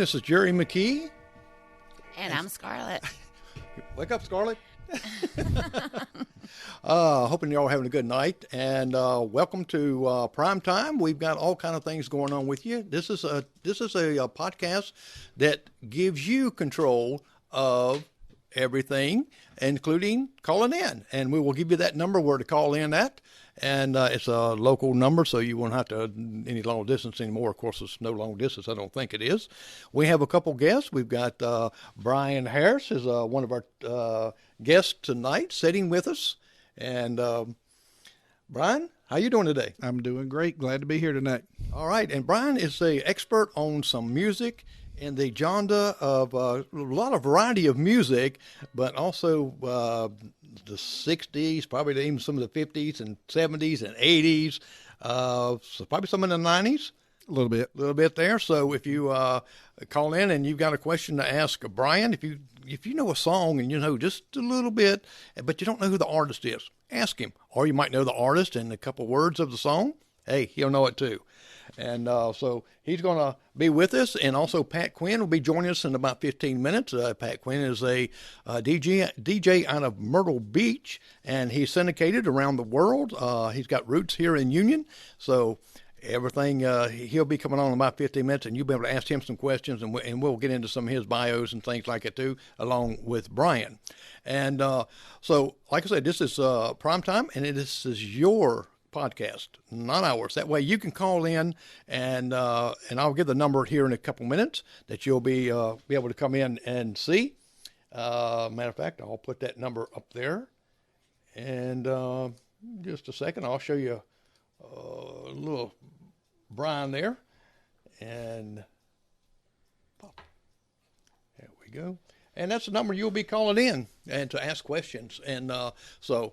This is Jerry McKee. And I'm Scarlette. Wake up, Scarlette. Hoping you're all having a good night, and welcome to Prime Time. We've got all kind of things going on with you. This is a podcast that gives you control of everything, including calling in, and we will give you that number where to call in at. And it's a local number, so you won't have to any long distance anymore. Of course, it's no long distance. I don't think it is. We have a couple guests. We've got Brian Harris is one of our guests tonight, sitting with us. And Brian, how you doing today? I'm doing great. Glad to be here tonight. All right. And Brian is the expert on some music in the genre of a lot of variety of music, but also the 60s, probably even some of the 50s and 70s and 80s, so probably some in the 90s. A little bit there. So if you call in and you've got a question to ask Brian, if you know a song and you know just a little bit, but you don't know who the artist is, ask him. Or you might know the artist and a couple words of the song. Hey, he'll know it too. And so he's going to be with us. And also Pat Quinn will be joining us in about 15 minutes. Pat Quinn is a DJ out of Myrtle Beach, and he's syndicated around the world. He's got roots here in Union. So everything, he'll be coming on in about 15 minutes, and you'll be able to ask him some questions, and we'll get into some of his bios and things like that too, along with Brian. And so, like I said, this is Prime Time, and this is your podcast, not ours. That way you can call in, and I'll give the number here in a couple minutes that you'll be able to come in and see. Matter of fact, I'll put that number up there, and just a second, I'll show you a little Brian there, and pop. There we go. And that's the number you'll be calling in and to ask questions. And so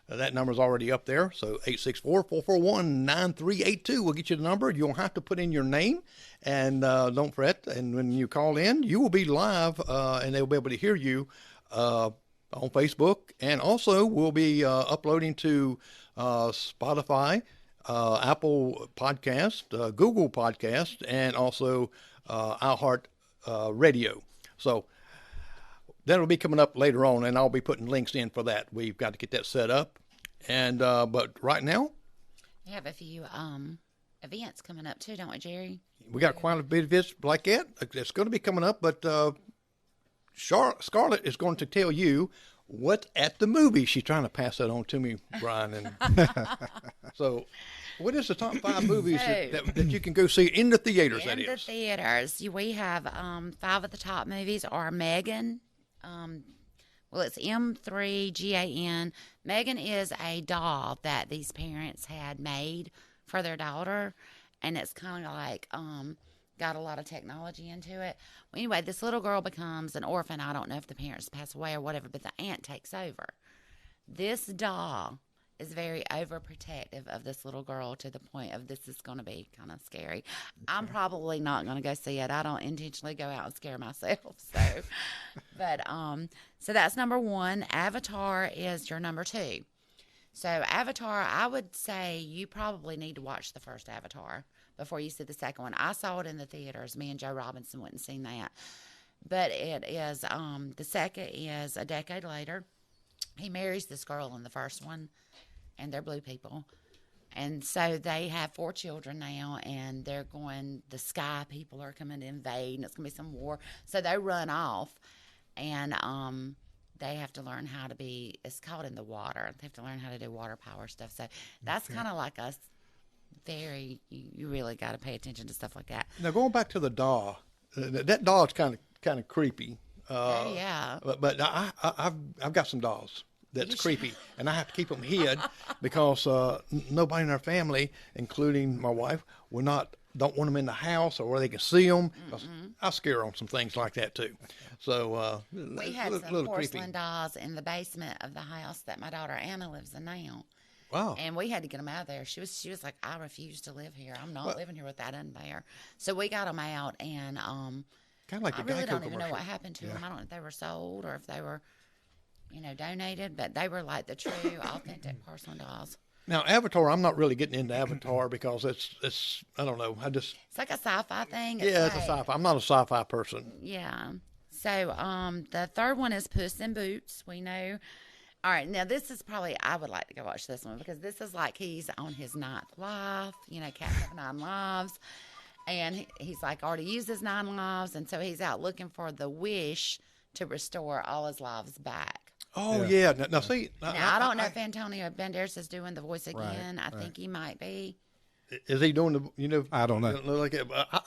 that number's already up there. So 864-441-9382 will get you the number. You don't have to put in your name, and don't fret. And when you call in, you will be live, and they'll be able to hear you on Facebook. And also, we'll be uploading to Spotify, Apple Podcast, Google Podcast, and also iHeart Radio. So that'll be coming up later on, and I'll be putting links in for that. We've got to get that set up. And but right now, We have a few events coming up too, don't we, Jerry? we got quite a bit of events like that. It's going to be coming up, but Scarlette is going to tell you what's at the movie. She's trying to pass that on to me, Brian. And so, what is the top 5 movies that you can go see in the theaters? In the theaters, we have 5 of the top movies are Megan. Well, it's M3GAN. Megan is a doll that these parents had made for their daughter, and it's kind of like got a lot of technology into it. Well, anyway, this little girl becomes an orphan. I don't know if the parents pass away or whatever, but the aunt takes over. This doll is very overprotective of this little girl to the point of this is going to be kind of scary. Okay. I'm probably not going to go see it. I don't intentionally go out and scare myself. So, but so that's number 1. Avatar is your number 2. So Avatar, I would say you probably need to watch the first Avatar before you see the second one. I saw it in the theaters. Me and Joe Robinson went and seen that. But it is the second is a decade later. He marries this girl in the first one, and they're blue people. And so they have 4 children now, and they're going, the sky people are coming to invade, and it's going to be some war. So they run off, and they have to learn how to be, it's called in the water. They have to learn how to do water power stuff. So that's kind of like us. You really got to pay attention to stuff like that. Now, going back to the doll, that doll is kind of creepy. Yeah. But I've got some dolls that's creepy, and I have to keep them hid because nobody in our family, including my wife, don't want them in the house or where they can see them. I scare on some things like that too. So we had some porcelain dolls in the basement of the house that my daughter Anna lives in now. Wow. And we had to get them out of there. She was like, I refuse to live here. I'm not living here with that in there. So we got them out, and kind of like I the really Geico don't even know commercial. what happened to them. I don't know if they were sold or if they were, donated, but they were like the true, authentic porcelain dolls. Now, Avatar, I'm not really getting into Avatar because it's I don't know. It's like a sci-fi thing. It's a sci-fi. I'm not a sci-fi person. Yeah. So the third one is Puss in Boots. We know. All right, now this is probably, I would like to go watch this one because this is like he's on his ninth life, Cat have 9 lives. And he's like already used his 9 lives. And so he's out looking for the wish to restore all his lives back. Oh, yeah. Now see. Now, I don't know if Antonio Banderas is doing the voice again. I think he might be. Is he doing the? I don't know. Like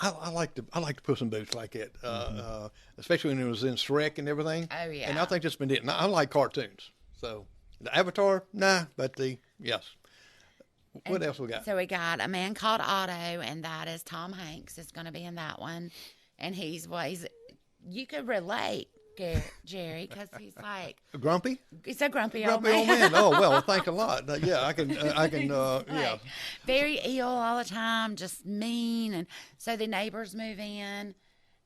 I like the Puss in Boots like it, especially when it was in Shrek and everything. Oh yeah. And I think that's been it. I like cartoons, so the Avatar, nah, but yes. What else we got? So we got A Man Called Otto, and that is Tom Hanks is going to be in that one, and he's you could relate. Jerry, because he's like grumpy. He's a grumpy old Grumpy man. old man. Oh well, thanks a lot. Yeah, I can. Yeah. Very ill all the time, just mean, and so the neighbors move in,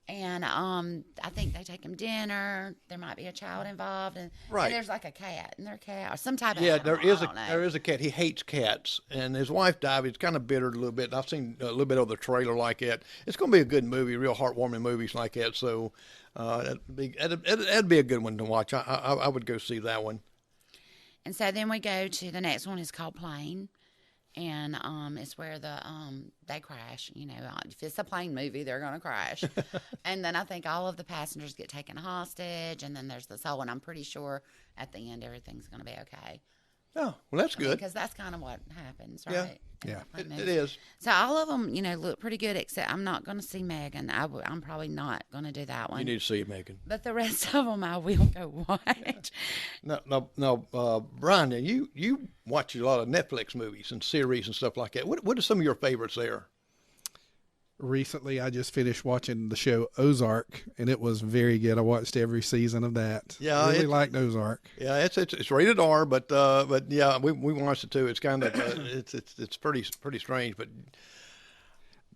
and I think they take him dinner. There might be a child involved, and there's like a cat, and their cat or some type of animal. There is a cat. He hates cats, and his wife died. He's kind of bitter a little bit. I've seen a little bit of the trailer like that. It's going to be a good movie, real heartwarming movies like that. So. That'd be a good one to watch. I would go see that one. And so then we go to the next one is called Plane, and it's where they crash. If it's a plane movie, they're going to crash. And then I think all of the passengers get taken hostage, and then there's this whole one. I'm pretty sure at the end everything's going to be okay. Oh, well, that's good. Because that's kind of what happens, right? Yeah, it is. So all of them, look pretty good, except I'm not going to see Megan. I'm probably not going to do that one. You need to see it, Megan. But the rest of them I will go watch. No, Brian, now you watch a lot of Netflix movies and series and stuff like that. What are some of your favorites there? Recently, I just finished watching the show Ozark, and it was very good. I watched every season of that. Yeah, I really liked Ozark. Yeah, it's rated R, but yeah, we watched it too. It's kind of it's pretty strange, but.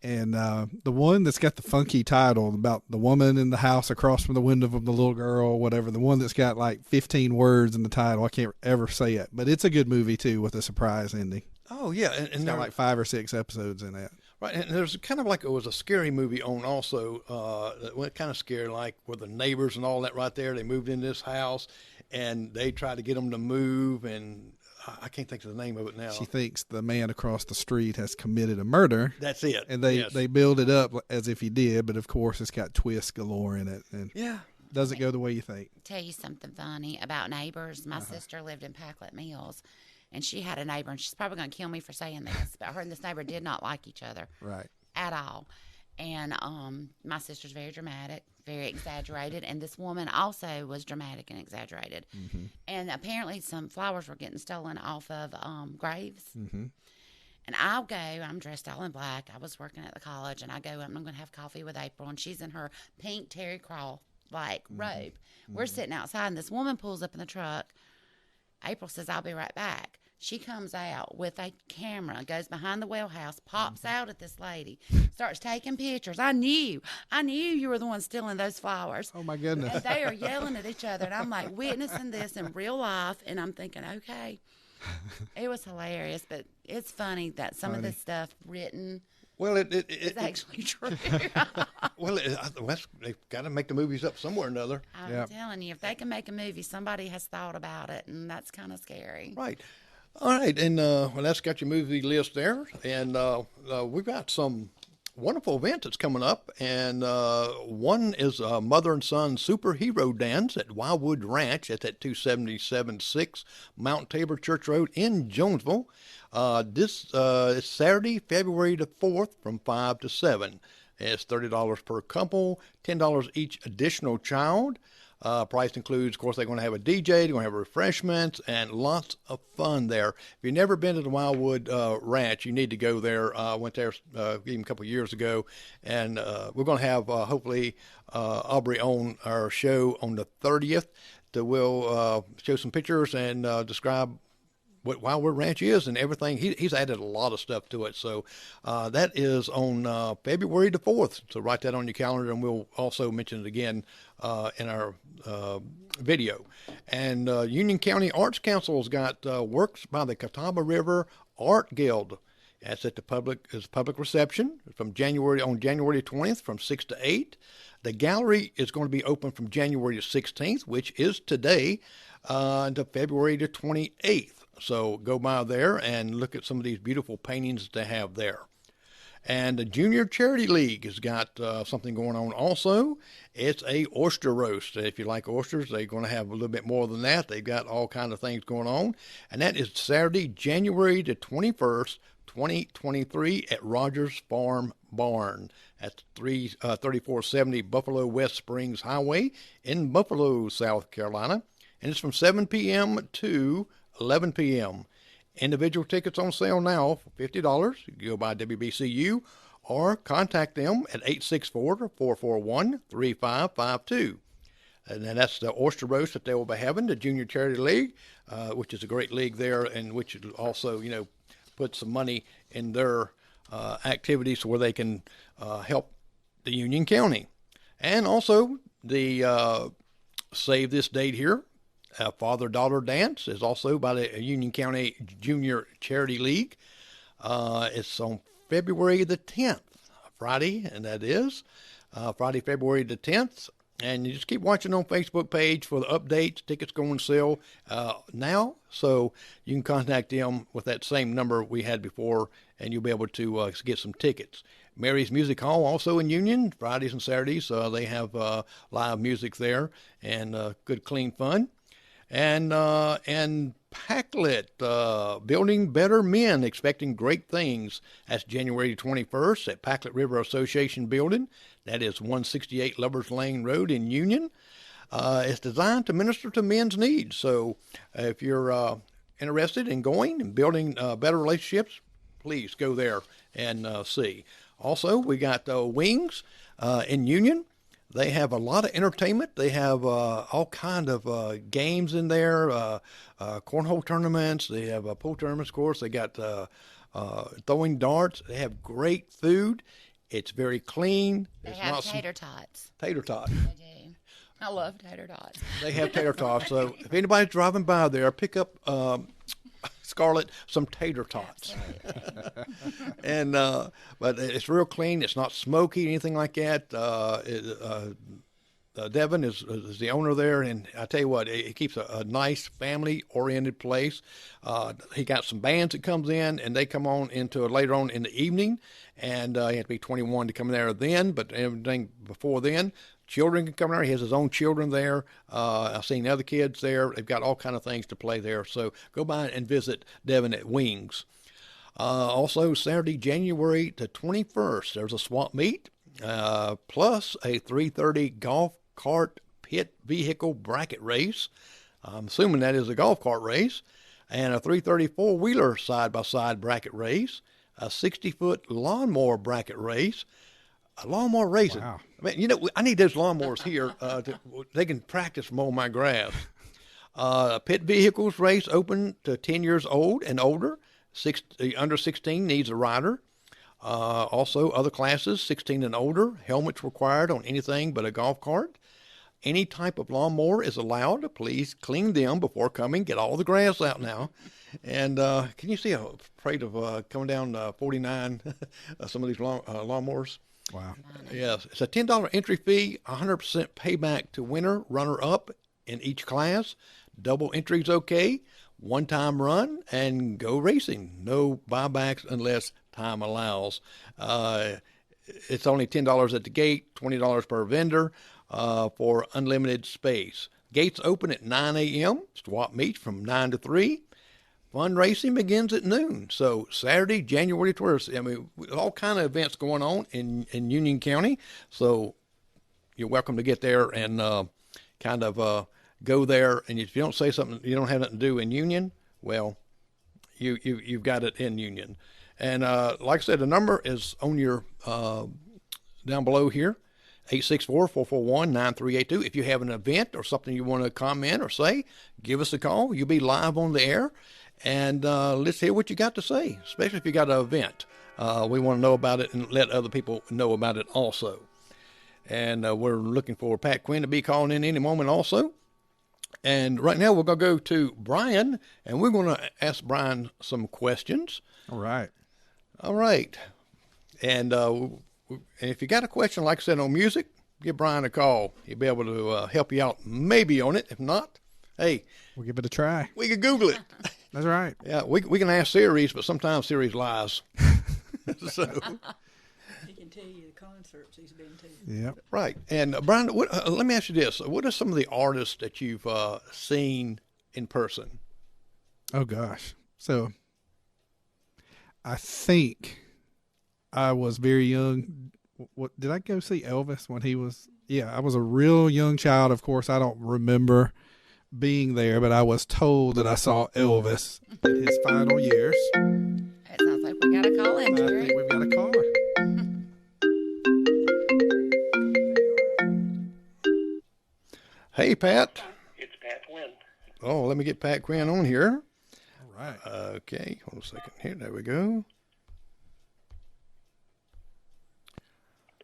And the one that's got the funky title about the woman in the house across from the window of the little girl, whatever. The one that's got like 15 words in the title. I can't ever say it, but it's a good movie too with a surprise ending. Oh yeah, and it's got like 5 or 6 episodes in that. Right, and there's kind of like it was a scary movie on also that went kind of scary, like where the neighbors and all that right there. They moved in this house, and they tried to get them to move, and I can't think of the name of it now. She thinks the man across the street has committed a murder. That's it. And they build it up as if he did, but of course it's got twists galore in it, and doesn't go the way you think. Tell you something funny about neighbors. My sister lived in Packlet Mills. And she had a neighbor, and she's probably going to kill me for saying this, but her and this neighbor did not like each other. Right. At all. And my sister's very dramatic, very exaggerated, and this woman also was dramatic and exaggerated. Mm-hmm. And apparently some flowers were getting stolen off of graves. Mm-hmm. And I'm dressed all in black. I was working at the college, and I'm going to have coffee with April, and she's in her pink terry cloth robe. Mm-hmm. We're sitting outside, and this woman pulls up in the truck. April says, "I'll be right back." She comes out with a camera, goes behind the well house, pops out at this lady, starts taking pictures. I knew you were the one stealing those flowers. Oh, my goodness. And they are yelling at each other. And I'm like witnessing this in real life. And I'm thinking, okay, it was hilarious. But it's funny that some of this stuff written is actually true. Well, they've got to make the movies up somewhere or another. I'm telling you, if they can make a movie, somebody has thought about it. And that's kind of scary. Right. All right, and that's got your movie list there, and we've got some wonderful events that's coming up, and one is a mother and son superhero dance at Wildwood Ranch. It's at 277-6 Mount Tabor Church Road in Jonesville. This is Saturday, February the 4th from 5 to 7. It's $30 per couple, $10 each additional child. Price includes, of course, they're going to have a DJ, they're going to have refreshments, and lots of fun there. If you've never been to the Wildwood Ranch, you need to go there. I went there even a couple of years ago, and we're going to have, hopefully, Aubrey on our show on the 30th. We'll show some pictures and describe what Wildwood Ranch is and everything. He's added a lot of stuff to it. So that is on February the 4th. So write that on your calendar, and we'll also mention it again in our video. And Union County Arts Council's got Works by the Catawba River Art Guild. That's at the public reception from January 20th from 6 to 8. The gallery is going to be open from January the 16th, which is today, to February the 28th. So go by there and look at some of these beautiful paintings that they have there. And the Junior Charity League has got something going on also. It's a oyster roast. If you like oysters, they're going to have a little bit more than that. They've got all kinds of things going on. And that is Saturday, January the 21st, 2023 at Rogers Farm Barn. That's 3470 Buffalo West Springs Highway in Buffalo, South Carolina. And it's from 7 p.m. to 11 p.m. Individual tickets on sale now for $50. You can go by WBCU or contact them at 864-441-3552. And then that's the oyster roast that they will be having, the Junior Charity League, which is a great league there, and which also, put some money in their activities where they can help the Union County. And also the Save This Date here, Father-Daughter Dance is also by the Union County Junior Charity League. It's on February the 10th, Friday, and that is Friday, February the 10th. And you just keep watching on Facebook page for the updates. Tickets go on sale now, so you can contact them with that same number we had before, and you'll be able to get some tickets. Mary's Music Hall also in Union, Fridays and Saturdays. They have live music there and good, clean fun. And Packlet, Building Better Men, Expecting Great Things. That's January 21st at Packlet River Association Building. That is 168 Lovers Lane Road in Union. It's designed to minister to men's needs. So if you're interested in going and building better relationships, please go there and see. Also, we got Wings in Union. They have a lot of entertainment. They have all kind of games in there, cornhole tournaments. They have pool tournaments, of course. They got throwing darts. They have great food. It's very clean. They have tater tots. Tater tots. They do. I love tater tots. They have tater tots. So if anybody's driving by there, pick up Scarlette some tater tots. And but it's real clean. It's not smoky, anything like that. Devin is the owner there, and I tell you what, he keeps a nice family-oriented place. He got some bands that comes in, and they come on into later on in the evening, and you have to be 21 to come in there then, but everything before then. Children can come there. He has his own children there. I've seen other kids there. They've got all kind of things to play there. So go by and visit Devin at Wings. Also, Saturday, January the 21st, there's a swap meet, plus a 3:30 golf cart pit vehicle bracket race. I'm assuming that is a golf cart race. And a 3:30 four-wheeler side-by-side bracket race. A 60-foot lawnmower bracket race. A lawnmower racing. Wow. I mean, I need those lawnmowers here. They can practice mow my grass. Pit vehicles race open to 10 years old and older. Under 16 needs a rider. Also, other classes, 16 and older. Helmets required on anything but a golf cart. Any type of lawnmower is allowed. Please clean them before coming. Get all the grass out now. And can you see a parade of coming down 49, some of these lawnmowers? Wow. Yes. It's a $10 entry fee, 100% payback to winner, runner-up in each class. Double entry's okay. One-time run and go racing. No buybacks unless time allows. It's only $10 at the gate, $20 per vendor for unlimited space. Gates open at 9 a.m. Swap meets from 9 to 3. Fundraising begins at noon. So Saturday, January 12th. I mean, all kind of events going on in Union County. So you're welcome to get there and kind of go there. And if you don't say something, you don't have nothing to do in Union, well, you've got it in Union. And like I said, the number is on your down below here, 864-441-9382. If you have an event or something you want to comment or say, give us a call. You'll be live on the air. And let's hear what you got to say, especially if you got an event. We want to know about it and let other people know about it also. And we're looking for Pat Quinn to be calling in any moment also. And right now we're going to go to Brian, and we're going to ask Brian some questions. All right. All right. And if you got a question, like I said, on music, give Brian a call. He'll be able to help you out maybe on it. If not, hey, We'll give it a try. we can Google it. That's right. Yeah, we can ask Siri, but sometimes Siri's lies. So, He can tell you the concerts he's been to. Yep. right. And Brian, let me ask you this. What are some of the artists that you've seen in person? Oh, gosh. So I think I was very young. What did I go see Elvis when he was? Yeah, I was a real young child. Of course, I don't remember being there, but I was told that I saw Elvis in his final years. It sounds like we got a call in, I Jerry. think we've got a caller. Hey, Pat. It's Pat Quinn. Oh, let me get Pat Quinn on here. All right. Okay, hold a second here. There we go.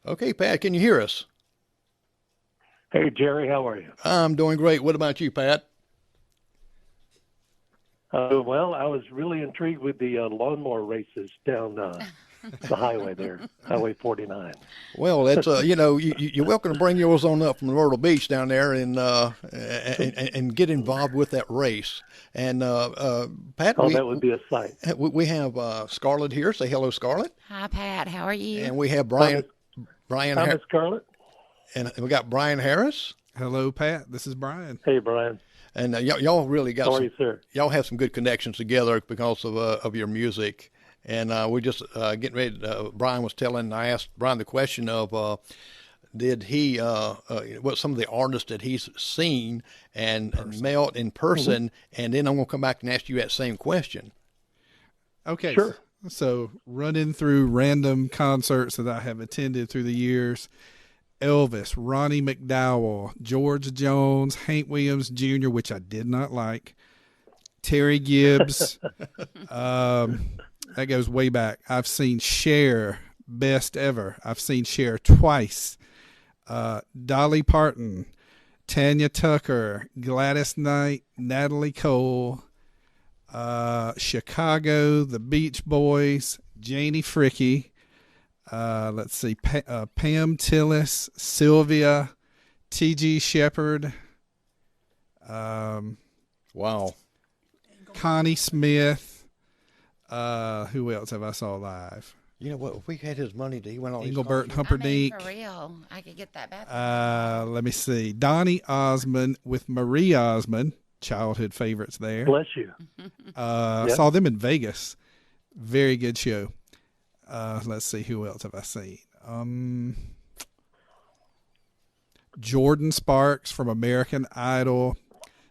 Okay, Pat, can you hear us? Hey, Jerry, how are you? I'm doing great. What about you, Pat? Well, I was really intrigued with the lawnmower races down the highway there, Highway 49. Well, that's you're welcome to bring yours on up from Myrtle Beach down there and get involved with that race. And Pat, Oh, that would be a sight. we have Scarlette here. Say hello, Scarlette. Hi, Pat. How are you? And we have Brian. Hi, Miss Scarlette. And we got Brian Harris. Hello, Pat. This is Brian. Hey, Brian. And y'all really got How are you, sir? y'all have some good connections together because of your music. And we're just getting ready. Brian was telling. I asked Brian the question of did he what some of the artists that he's seen and met in person, and then I'm going to come back and ask you that same question. Okay. Sure. So running through random concerts that I have attended through the years. Elvis, Ronnie McDowell, George Jones, Hank Williams Jr., which I did not like, Terry Gibbs. That goes way back. I've seen Cher, best ever. I've seen Cher twice. Dolly Parton, Tanya Tucker, Gladys Knight, Natalie Cole, Chicago, the Beach Boys, Janie Fricke. Let's see, Pam Tillis, Sylvia, T.G. Shepherd, Wow. Connie Smith. Who else have I saw live? You know what? If we had his money, he went on Engelbert these Humperdinck. For real. I could get that back. Let me see, Donny Osmond with Marie Osmond, childhood favorites there. Bless you. Saw them in Vegas. Very good show. Let's see, who else have I seen? Jordan Sparks from American Idol,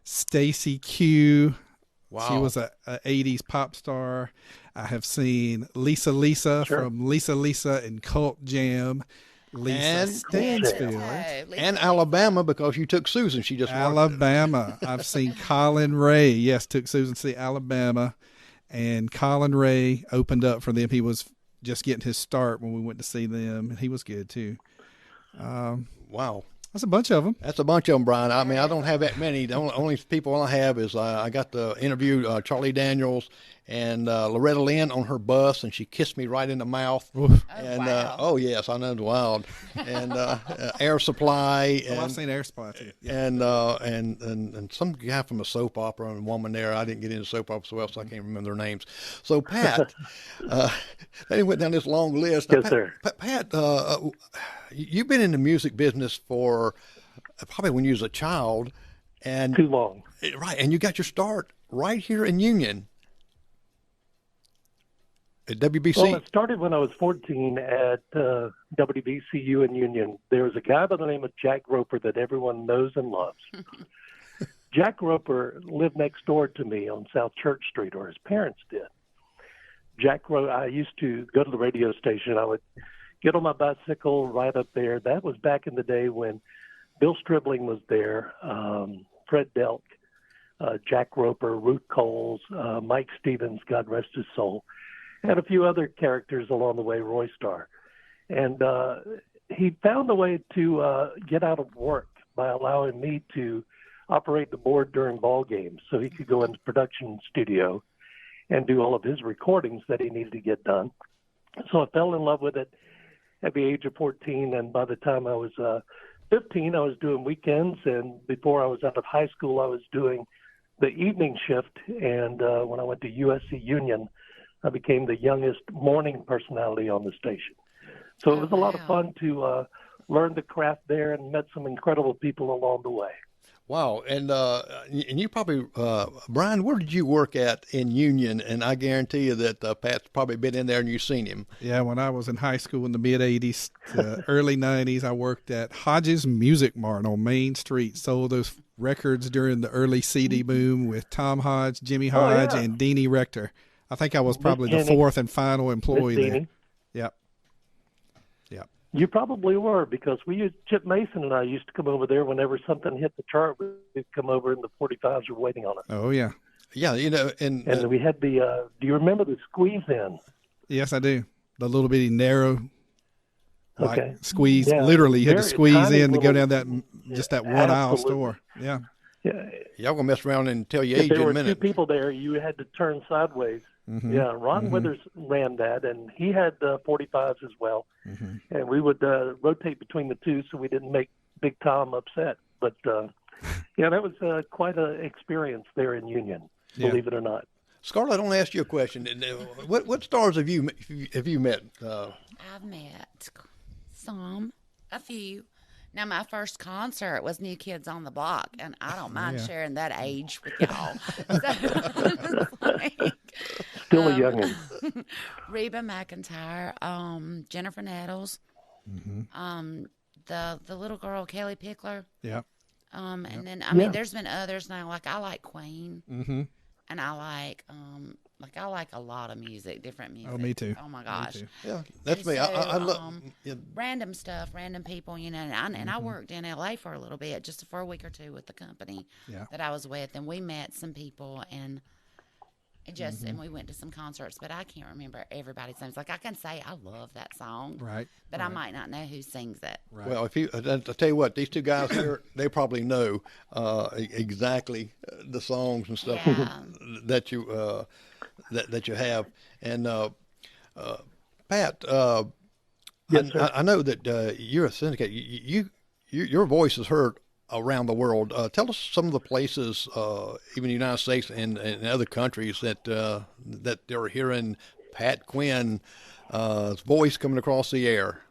Stacy Q. Wow. She was a 80s pop star. I have seen Lisa Sure. from Lisa and Cult Jam. Lisa And- Stansfield. And Alabama, because you took Susan. She just worked Alabama. I've seen Colin Ray. Yes, took Susan to see Alabama. And Colin Ray opened up for them. He was just getting his start when we went to see them, and he was good too. Wow. That's a bunch of them. That's a bunch of them, Brian. I mean, I don't have that many. The only people I have is I got to interview Charlie Daniels and Loretta Lynn on her bus, and she kissed me right in the mouth. Oof. And wow. oh yes, I know, wild. And Air Supply, Oh, I've and seen Air Supply too. and some guy from a soap opera and a woman there. I didn't get into soap opera so well, so I can't remember their names. So Pat, they went down this long list. Yes, Pat, sir. Pat, you've been in the music business for probably when you was a child, and Too long. right, and you got your start right here in Union at WBC. Well, it started when I was 14 at WBCU in Union. There was a guy by the name of Jack Roper that everyone knows and loves. Jack Roper lived next door to me on South Church Street, or his parents did. I used to go to the radio station. I would get on my bicycle right up there. That was back in the day when Bill Stribling was there, Fred Delk, Jack Roper, Ruth Coles, Mike Stevens, God rest his soul, and a few other characters along the way, Roy Starr. And he found a way to get out of work by allowing me to operate the board during ball games so he could go into production studio and do all of his recordings that he needed to get done. So I fell in love with it at the age of 14, and by the time I was 15, I was doing weekends, and before I was out of high school, I was doing the evening shift, and when I went to USC Union, I became the youngest morning personality on the station. So it was a lot of fun to learn the craft there and met some incredible people along the way. Wow, and you probably, Brian, where did you work at in Union? And I guarantee you that Pat's probably been in there and you've seen him. Yeah, when I was in high school in the mid-'80s, early 90s, I worked at Hodges Music Mart on Main Street, sold those records during the early CD boom with Tom Hodge, Jimmy Hodge, and Deanie Rector. I think I was probably the fourth and final employee there. Yep. You probably were, because Chip Mason and I used to come over there whenever something hit the chart. We'd come over and the 45s were waiting on us. Oh, yeah. Yeah, and we had the, do you remember the squeeze in? Yes, I do. The little bitty narrow, squeeze, yeah. literally you had to squeeze in to go down that one aisle store. Yeah. Yeah. Y'all gonna mess around and tell your age in a minute. If there were two people there, you had to turn sideways. Mm-hmm. Yeah, Ron Withers ran that, and he had 45s as well. Mm-hmm. And we would rotate between the two so we didn't make Big Tom upset. But, that was quite an experience there in Union, believe it or not. Scarlett, I want to ask you a question. What stars have you met? I've met a few. Now, my first concert was New Kids on the Block, and I don't mind sharing that age with y'all. Still a youngin'. Reba McEntire, Jennifer Nettles, the little girl Kelly Pickler. Yeah. And then mean, there's been others now. Like I like Queen, and I like a lot of music, different music. Oh, me too. Oh my gosh. Yeah, that's me. So, I love random stuff, random people, and I worked in LA for a little bit, just for a week or two with the company that I was with, and we met some people and and we went to some concerts, but I can't remember everybody's names. Like I can say I love that song, right? But I might not know who sings it. Right. Well, I tell you what, these two guys here, they probably know exactly the songs and stuff that you that you have. And Pat, yes, I know that you're a syndicate. Your voice is heard around the world. Tell us some of the places, even the United States and other countries, that they're hearing Pat Quinn's voice coming across the air.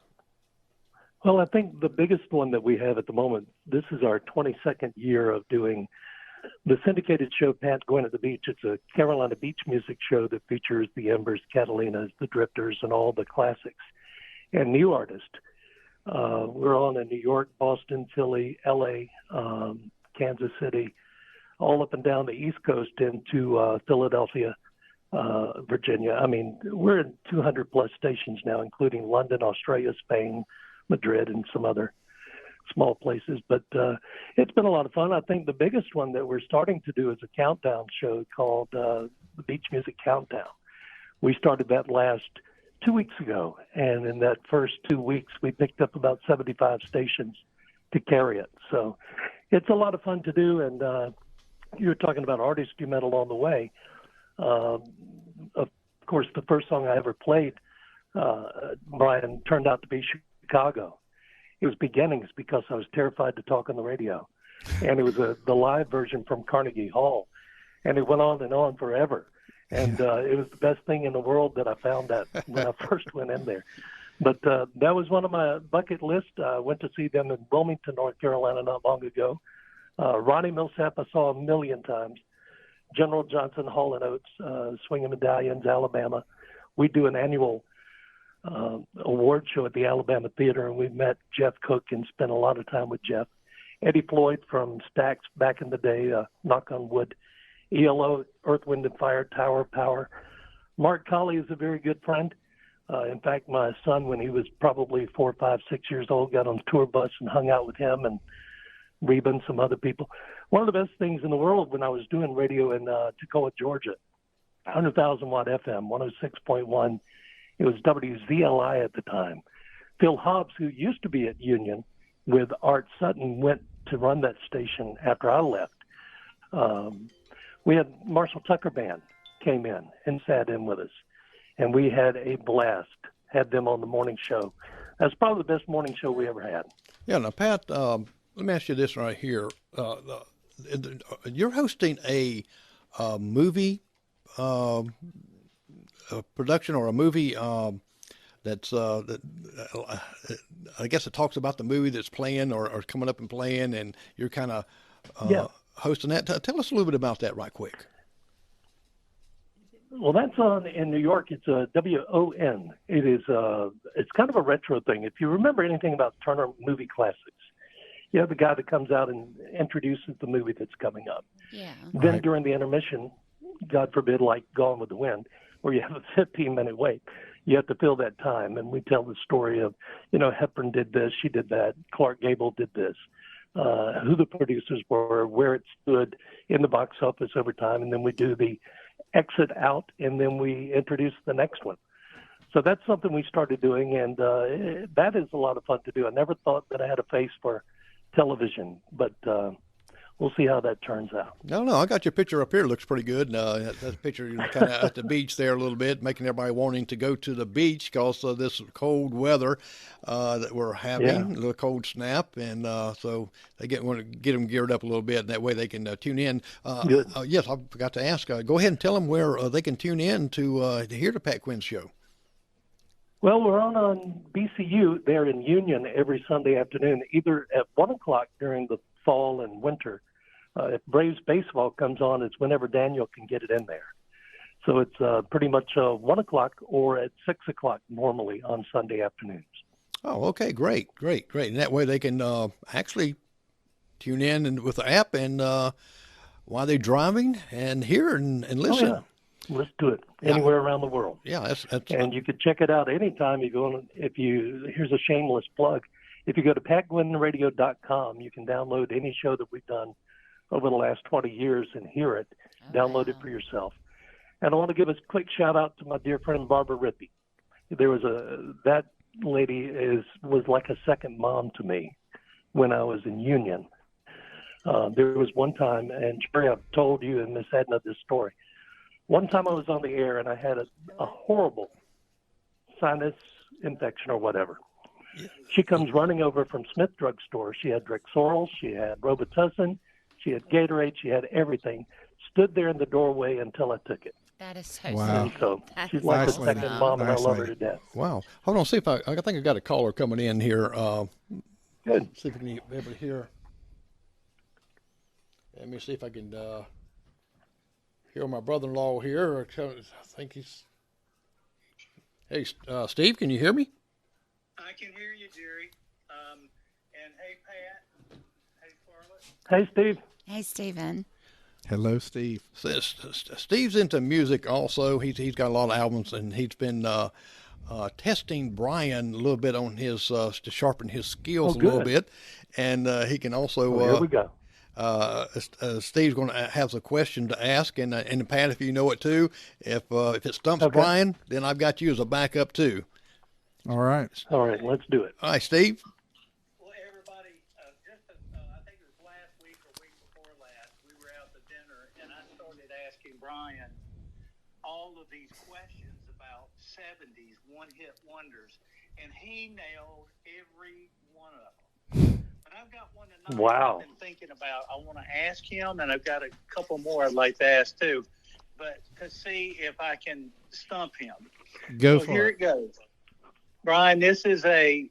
Well, I think the biggest one that we have at the moment, this is our 22nd year of doing the syndicated show Pat Gwynn at the Beach. It's a Carolina beach music show that features the Embers, Catalinas, the Drifters, and all the classics and new artists. We're on in New York, Boston, Philly, L.A., Kansas City, all up and down the East Coast into Philadelphia, Virginia. I mean, we're in 200-plus stations now, including London, Australia, Spain, Madrid, and some other small places. But it's been a lot of fun. I think the biggest one that we're starting to do is a countdown show called the Beach Music Countdown. We started that last 2 weeks ago, and in that first 2 weeks, we picked up about 75 stations to carry it. So it's a lot of fun to do, and you were talking about artists you met along the way. Of course, the first song I ever played, Brian, turned out to be Chicago. It was Beginnings because I was terrified to talk on the radio, and it was the live version from Carnegie Hall, and it went on and on forever. And it was the best thing in the world that I found that when I first went in there. But that was one of my bucket lists. I went to see them in Wilmington, North Carolina not long ago. Ronnie Millsap I saw a million times. General Johnson, Hall & Oates, Swinging Medallions, Alabama. We do an annual award show at the Alabama Theater, and we met Jeff Cook and spent a lot of time with Jeff. Eddie Floyd from Stax back in the day, knock on wood. ELO, Earth, Wind and Fire, Tower of Power. Mark Colley is a very good friend. In fact, my son, when he was probably 4, 5, 6 years old, got on the tour bus and hung out with him and Reba and some other people. One of the best things in the world when I was doing radio in Toccoa, Georgia, 100,000 watt FM, 106.1. It was WZLI at the time. Phil Hobbs, who used to be at Union with Art Sutton, went to run that station after I left. We had Marshall Tucker Band came in and sat in with us, and we had a blast. Had them on the morning show. That's probably the best morning show we ever had. Yeah. Now, Pat, let me ask you this right here. You're hosting a movie production or a movie that's I guess it talks about the movie that's playing or coming up and playing, and you're kind of hosting that. Tell us a little bit about that right quick. Well, that's on in New York. It's a WON. It is it's kind of a retro thing. If you remember anything about Turner Movie Classics, you have the guy that comes out and introduces the movie that's coming up. Yeah. Then during the intermission, God forbid, like Gone with the Wind, where you have a 15-minute wait, you have to fill that time. And we tell the story of, Hepburn did this, she did that, Clark Gable did this, who the producers were, where it stood in the box office over time. And then we do the exit out, and then we introduce the next one. So that's something we started doing, and that is a lot of fun to do. I never thought that I had a face for television, but we'll see how that turns out. No, I got your picture up here. It looks pretty good. That picture kind of at the beach there a little bit, making everybody wanting to go to the beach because of this cold weather that we're having, a little cold snap, and so they want to get them geared up a little bit, and that way they can tune in. Yes, I forgot to ask. Go ahead and tell them where they can tune in to hear the Pat Quinn Show. Well, we're on BCU there in Union every Sunday afternoon, either at 1 o'clock during the fall and winter. If Braves baseball comes on, it's whenever Daniel can get it in there. So it's pretty much 1 o'clock or at 6 o'clock normally on Sunday afternoons. Oh, okay, great. And that way they can actually tune in and with the app and while they're driving and hear and listen. Oh, yeah. Let's do it anywhere around the world. Yeah, that's and you could check it out anytime you go. Here's a shameless plug. If you go to patquinnradio.com, you can download any show that we've done over the last 20 years and hear it. Download it for yourself. And I want to give a quick shout out to my dear friend Barbara Rippey. There was that lady was like a second mom to me when I was in Union. There was one time, and Jerry, I've told you and Miss Edna this story. One time I was on the air and I had a horrible sinus infection or whatever. She comes running over from Smith Drug Store. She had Drexoral, she had Robitussin, she had Gatorade, she had everything. Stood there in the doorway until I took it. That is so Wow. sweet. So That she's is like a awesome. second mom, and I Nice love her lady. to death. wow. Hold on, see if I think I got a caller coming in here. Good. See if we can be able to hear. Let me see if I can hear my brother-in-law here. I think he's. Hey, Steve, can you hear me? I can hear you, Jerry. And hey, Pat. Hey, Scarlette. Hey, Steve. Hey, Stephen. Hello, Steve. Steve's into music also. He's got a lot of albums, and he's been testing Brian a little bit on his to sharpen his skills a little bit, and he can also. Here we go. Steve's going to have a question to ask, and Pat, if you know it too, if it stumps Brian, then I've got you as a backup too. All right. All right, let's do it. All right, Steve. Well, everybody, I think it was last week or week before last, we were out to dinner, and I started asking Brian all of these questions about 70s one-hit wonders, and he nailed every one of them. But I've got one tonight Wow. I've been thinking about. I want to ask him, and I've got a couple more I'd like to ask too, but to see if I can stump him. Go So for here it. it goes. Brian, this is a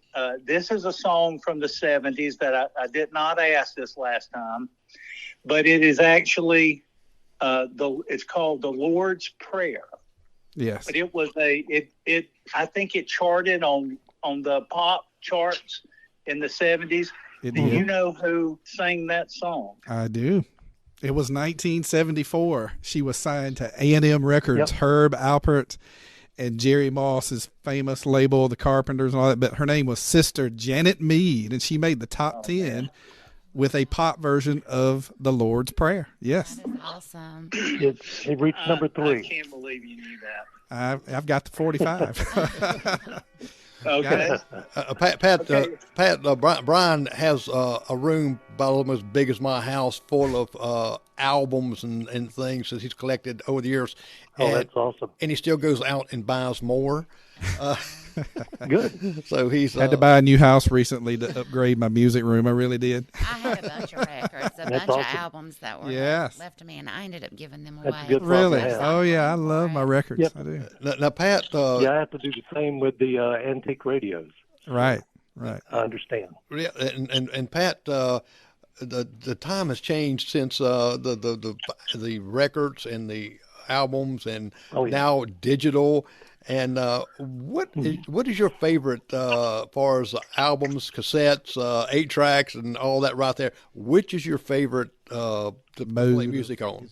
song from the 70s that I did not ask this last time, but it is actually it's called the Lord's Prayer. Yes. But it was I think it charted on the pop charts in the 70s. It Do did. you know who sang that song? I do. It was 1974. She was signed to A&M Records, Yep. Herb Alpert and Jerry Moss's famous label, The Carpenters and all that. But her name was Sister Janet Mead, and she made the top 10 with a pop version of the Lord's Prayer. Yes. That is awesome. It reached number I 3. can't believe you knew that. I've got the 45. Okay. Brian has a room about almost as big as my house, full of albums and things that he's collected over the years. Oh, that's awesome. And he still goes out and buys more. Good. So he's Had to buy a new house recently to upgrade my music room. I really did. I had a bunch of records, a bunch awesome. of albums that were Yes. left to me, and I ended up giving them That's away. a good problem Really? to have. Oh yeah, I love my records. Yep. I do. now Pat. Yeah, I have to do the same with the antique radios. Right. I understand. Yeah, and Pat, the time has changed since the records and the albums and now digital. And what is your favorite far as albums, cassettes, 8-tracks, and all that right there? Which is your favorite to play music on?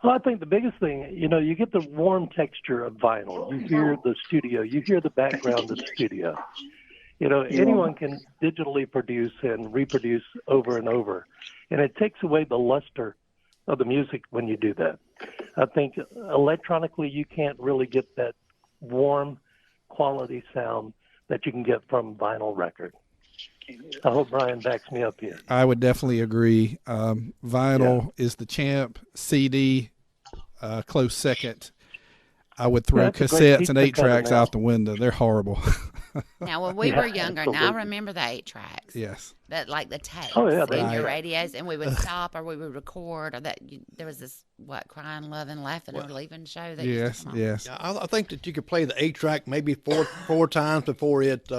Well, I think the biggest thing, you get the warm texture of vinyl. You hear the studio. You hear the background of the studio. Anyone can digitally produce and reproduce over and over. And it takes away the luster of the music when you do that. I think electronically you can't really get that warm quality sound that you can get from vinyl record. I hope Brian backs me up here. I would definitely agree. Vinyl is the champ. CD, close second. I would throw That's a great cassettes and pizza cutter 8-tracks now. out the window. They're horrible. Now, when we were younger, now I absolutely. remember the 8-tracks. Yes. That like the tapes Oh, yeah, in your Right. radios, and we would stop or we would record, or there was this crying, loving, laughing, or leaving show. That used Yes. to come on. Yes. Yeah, I think that you could play the 8-track maybe four times before it.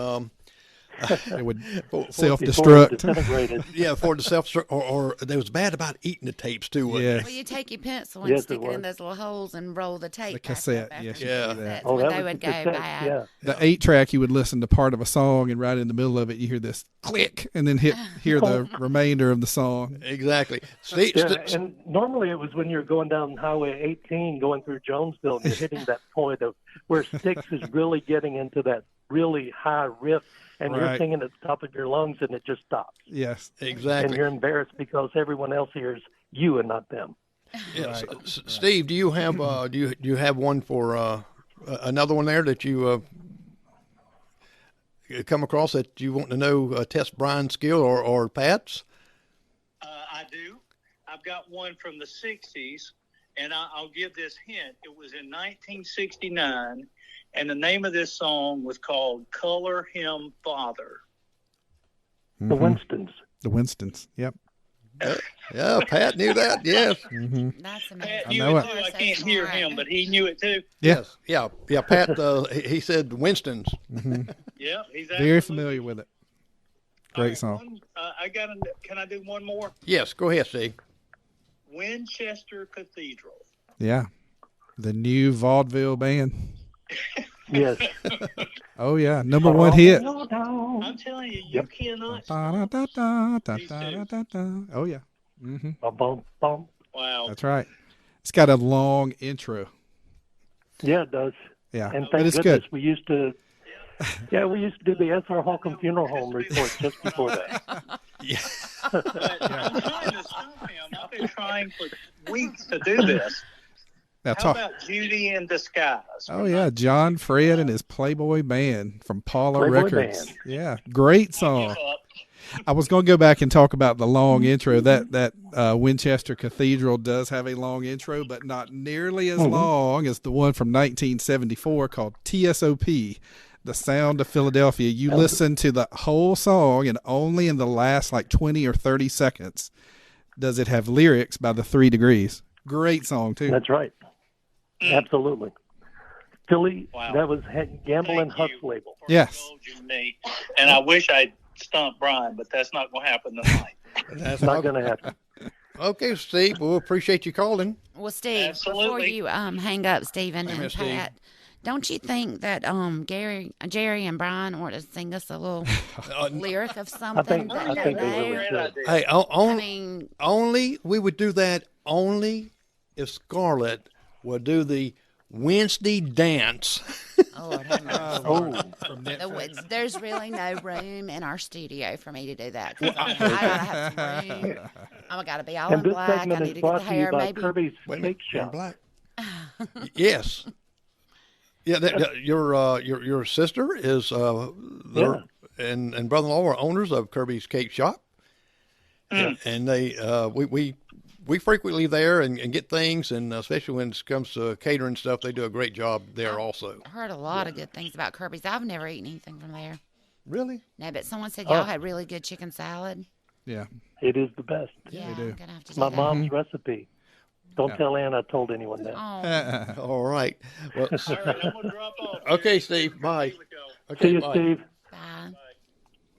It would Before self-destruct. it disintegrated. Yeah, for the self or they was bad about eating the tapes too. wasn't Yes. Well, you take your pencil and Yes, stick it it in was. those little holes and roll the tape. The back up cassette, after yes, you you Yeah. do do that. That's Oh, when that they was would the go cassette, bad. yeah. The 8-track, you would listen to part of a song, and right in the middle of it, you hear this click, and then hear the remainder of the song. Exactly. Steve, Yeah, and normally it was when you're going down Highway 18 going through Jonesville and you're hitting that point of where Styx is really getting into that really high riff and you're Right. singing at the top of your lungs and it just stops. Yes. And exactly. you're embarrassed because everyone else hears you and not them. Yes. Steve, do you have do you have one for another one there that you come across that you want to know test Brian's skill or Pat's? I do. I've got one from the 60s, and I'll give this hint. It was in 1969, and the name of this song was called Color Him Father. The Winstons. The Winstons. Yep. Yeah, Pat knew that. Yes. That's amazing. Pat I knew know it it. too. I So can't hear smart. him, but he knew it too. Yes. Yeah. Pat, he said Winston's. Yeah, he's Very absolutely- familiar with it. All Great right, song. Can I do one more? Yes, go ahead, Steve. Winchester Cathedral. Yeah. The new vaudeville band. Yes. Oh, yeah. Number one hit. I'm telling you, you cannot. Da-da-da-da-da-da-da-da-da. Oh, yeah. Mm-hmm. Bum, bum, bum. Wow. That's right. It's got a long intro. Yeah, it does. Yeah. And But thank it's goodness good. we used to do the S.R. Holcomb Funeral Home report just before that. But I'm trying to stop him. I've been trying for weeks to do this. Now How talk. about Judy in Disguise? Oh, yeah. John Fred and his Playboy Band from Paula Playboy Records. Band. Yeah. Great song. I was going to go back and talk about the long intro. That Winchester Cathedral does have a long intro, but not nearly as long as the one from 1974 called TSOP, The Sound of Philadelphia. You listen to the whole song, and only in the last like 20 or 30 seconds does it have lyrics by the 3 Degrees. Great song, too. That's right. Absolutely. Philly, Wow. that was Gamble and Thank Huss you. label. For Yes. indulging me. And I wish I'd stumped Brian, but that's not going to happen tonight. That's Not going to happen. Okay, Steve. Well, appreciate you calling. Well, Steve, before Absolutely. you hang up, Stephen and minute, Steve. Pat, don't you think that Jerry and Brian ought to sing us a little lyric of something? I that think they they know? really Great should. idea. Hey, I mean, only we would do that only if Scarlette would do the Wednesday dance. oh, Lord, have mercy. There's really no room in our studio for me to do that. 'Cause I gotta have some room. I gotta be all And in this black. I segment need is to get brought the to you hair. by Maybe Kirby's Wait a Cake minute, in Shop. black. Yes. Yeah, your sister is Yeah. and brother-in-law are owners of Kirby's Cake Shop, and they we frequently there and get things, and especially when it comes to catering stuff, they do a great job there also. I heard a lot of good things about Kirby's. I've never eaten anything from there. Really? No, but someone said y'all had really good chicken salad. Yeah. It is the best. Yeah, do. I'm gonna have to do My that. mom's recipe. Don't tell Ann I told anyone that. Oh, All right. Well, All right, I'm gonna drop off. okay, Steve. Bye. With y'all. Okay, See you, bye. Steve. bye.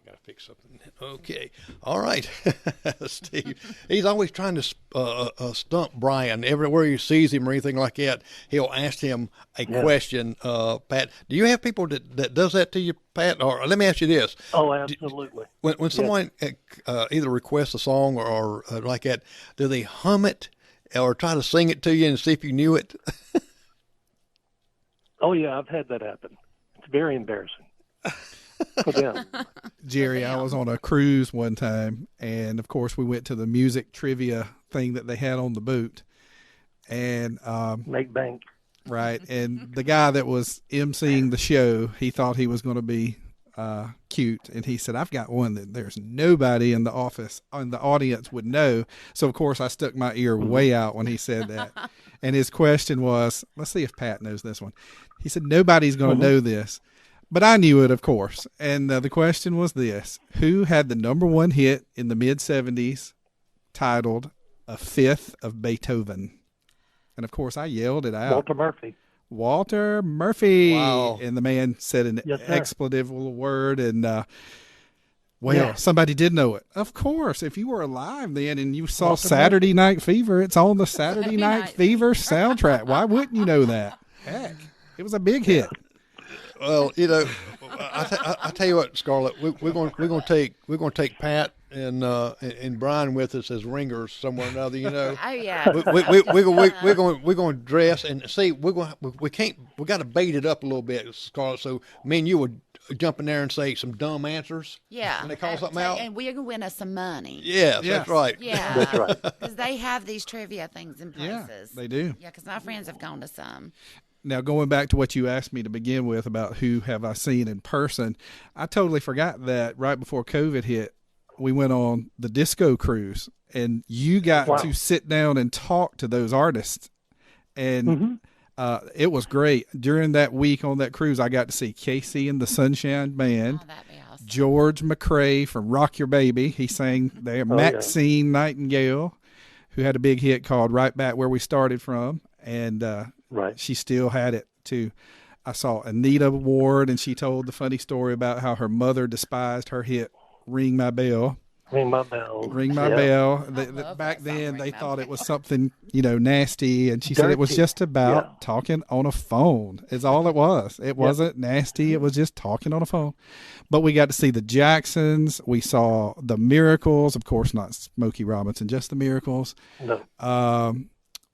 Gotta fix something. Okay. All right. Steve. He's always trying to stump Brian. Everywhere he sees him or anything like that, he'll ask him a question. Pat, do you have people that does that to you, Pat? Or let me ask you this. Oh, absolutely. When someone either requests a song or like that, do they hum it or try to sing it to you and see if you knew it? Oh, yeah, I've had that happen. It's very embarrassing for them. Jerry, I was on a cruise one time, and of course we went to the music trivia thing that they had on the boat, and Make bank. right, and the guy that was emceeing the show, he thought he was going to be cute, and he said, "I've got one that there's nobody in the audience would know." So of course I stuck my ear way out when he said that, and his question was, let's see if Pat knows this one. He said, "Nobody's going to know this." But I knew it, of course. And the question was this: who had the #1 hit in the mid-'70s titled "A Fifth of Beethoven"? And of course, I yelled it out. Walter Murphy. Walter Murphy. Wow. And the man said an Yes, sir. expletive little word. And, somebody did know it. Of course, if you were alive then and you saw Walter Saturday Night Fever, it's on the Saturday Saturday Night Night Fever soundtrack. Why wouldn't you know that? Heck, it was a big hit. Well, I tell you what, Scarlett, we're going to take Pat and Brian with us as ringers somewhere or another. You know, Oh yeah. we're going to dress and see. We got to bait it up a little bit, Scarlett. So me and you would jump in there and say some dumb answers. Yeah. And they call something out. And we're going to win us some money. Yes, Yes. that's right. Yeah. That's right. Because they have these trivia things in Yeah, places. they do. Yeah, because my friends have gone to some. Now, going back to what you asked me to begin with about who have I seen in person, I totally forgot that right before COVID hit, we went on the disco cruise, and you got to sit down and talk to those artists. And it was great. During that week on that cruise, I got to see Casey and the Sunshine Band, Oh, that'd be awesome. George McCrae from Rock Your Baby. He sang there. Maxine Nightingale, who had a big hit called Right Back Where We Started From. And Right. she still had it too. I saw Anita Ward, and she told the funny story about how her mother despised her hit "Ring My Bell." Ring my bell. Ring my Yeah. bell. love Back that song, then, Ring they My thought it Bell. was something nasty, and she said it was Dirty. just about Yeah. talking on a phone. Is all it was. It wasn't nasty. It was just talking on a phone. But we got to see the Jacksons. We saw the Miracles, of course, not Smokey Robinson, just the Miracles. No.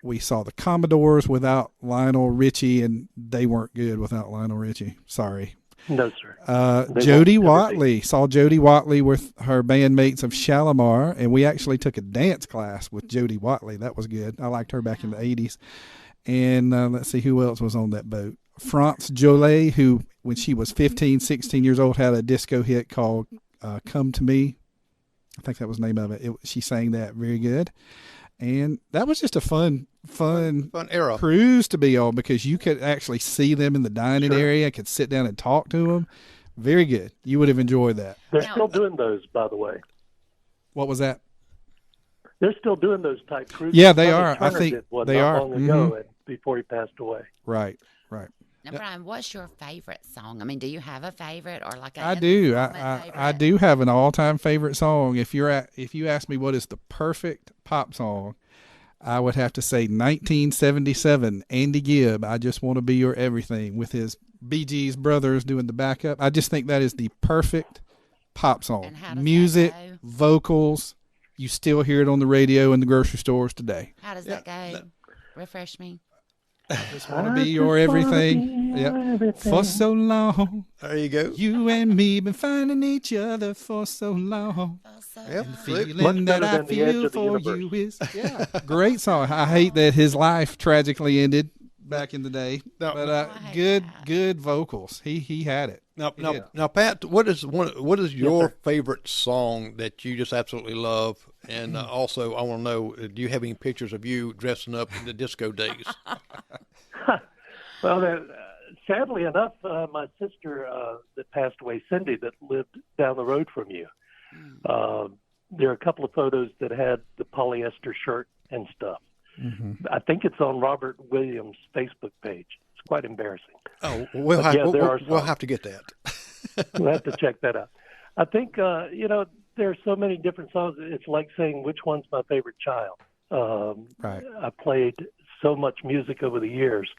We saw the Commodores without Lionel Richie, and they weren't good without Lionel Richie. Sorry. No, sir. They Jody won't ever Watley. Saw Jody Watley with her bandmates of Shalimar, and we actually took a dance class with Jody Watley. That was good. I liked her back in the 80s. And let's see who else was on that boat. France Jolie, who, when she was 15, 16 years old, had a disco hit called Come to Me. I think that was the name of it. She sang that very good. And that was just a fun era. cruise to be on, because you could actually see them in the dining area, could sit down and talk to them. Very good. You would have enjoyed that. They're Now- still doing those, by the way. What was that? They're still doing those type cruises. Yeah, they Tommy are. I Turner think did one they not are. long ago, and before he passed away. Right. Now, Brian, what's your favorite song? I mean, do you have a favorite or like a I do. moment I favorite? do have an all-time favorite song. If you ask me what is the perfect pop song, I would have to say 1977, Andy Gibb, I Just Want to Be Your Everything, with his Bee Gees brothers doing the backup. I just think that is the perfect pop song. And how does that Music, go? vocals, you still hear it on the radio in the grocery stores today. How does that go? Refresh me. Just want to be your everything. Yep. For so long, There you go. you and me been finding each other for so long. Yep. Feeling that I than the edge feel of the for universe. you is great song. I hate that his life tragically ended back in the day. No, But Like good that. good vocals. He had it. Now, Pat, what is your favorite song that you just absolutely love? And also, I want to know, do you have any pictures of you dressing up in the disco days? Well, sadly enough, my sister that passed away, Cindy, that lived down the road from you, there are a couple of photos that had the polyester shirt and stuff. Mm-hmm. I think it's on Robert Williams' Facebook page. It's quite embarrassing. Oh, But yeah, there are we'll some. have to get that. We'll have to check that out. I think, there are so many different songs. It's like saying, which one's my favorite child? Right. I played so much music over the years.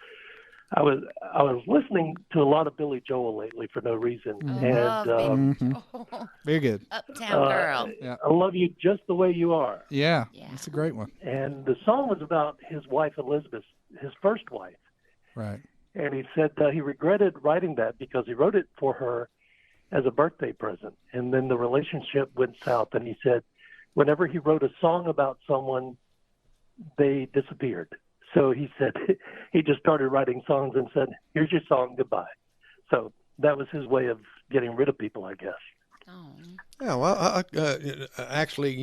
I was listening to a lot of Billy Joel lately for no reason. I And love Billy Joel. Very good. Uptown Girl. Yeah. I love you just the way you are. Yeah. Yeah. It's a great one. And the song was about his wife, Elizabeth, his first wife. Right. And he said he regretted writing that because he wrote it for her as a birthday present. And then the relationship went south. And he said whenever he wrote a song about someone, they disappeared. So he said he just started writing songs and said, here's your song, goodbye. So that was his way of getting rid of people, I guess. Oh. Yeah, well, actually,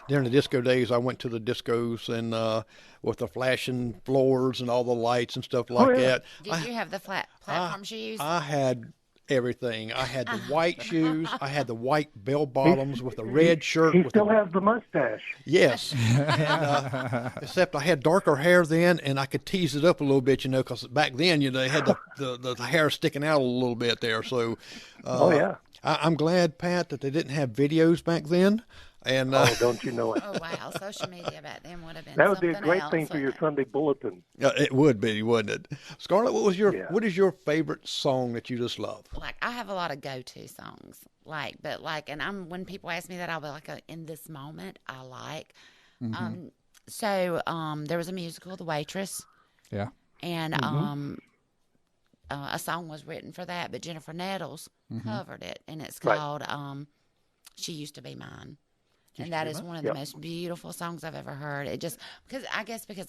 during the disco days, I went to the discos and with the flashing floors and all the lights and stuff like yeah. that. Did you have the flat platform shoes? I had everything. I had the white shoes. I had the white bell bottoms with the red shirt. He with still the, has the mustache. yes. And, except I had darker hair then, and I could tease it up a little bit, because back then, they had the hair sticking out a little bit there. So, Oh, yeah. I'm glad, Pat, that they didn't have videos back then. And Oh, don't you know it? Oh wow, social media back then would have been That would be a something great else, thing for your wouldn't Sunday bulletin. it would be, wouldn't it? Scarlett, Yeah. what is your favorite song that you just love? it? Like I have a lot of go-to songs, and when people ask me that, I'll be like, in this moment, I like. There was a musical, The Waitress, Yeah. and a song was written for that, but Jennifer Nettles covered it, and it's Right. called "She Used to Be Mine." And that is one of the most beautiful songs I've ever heard. It just because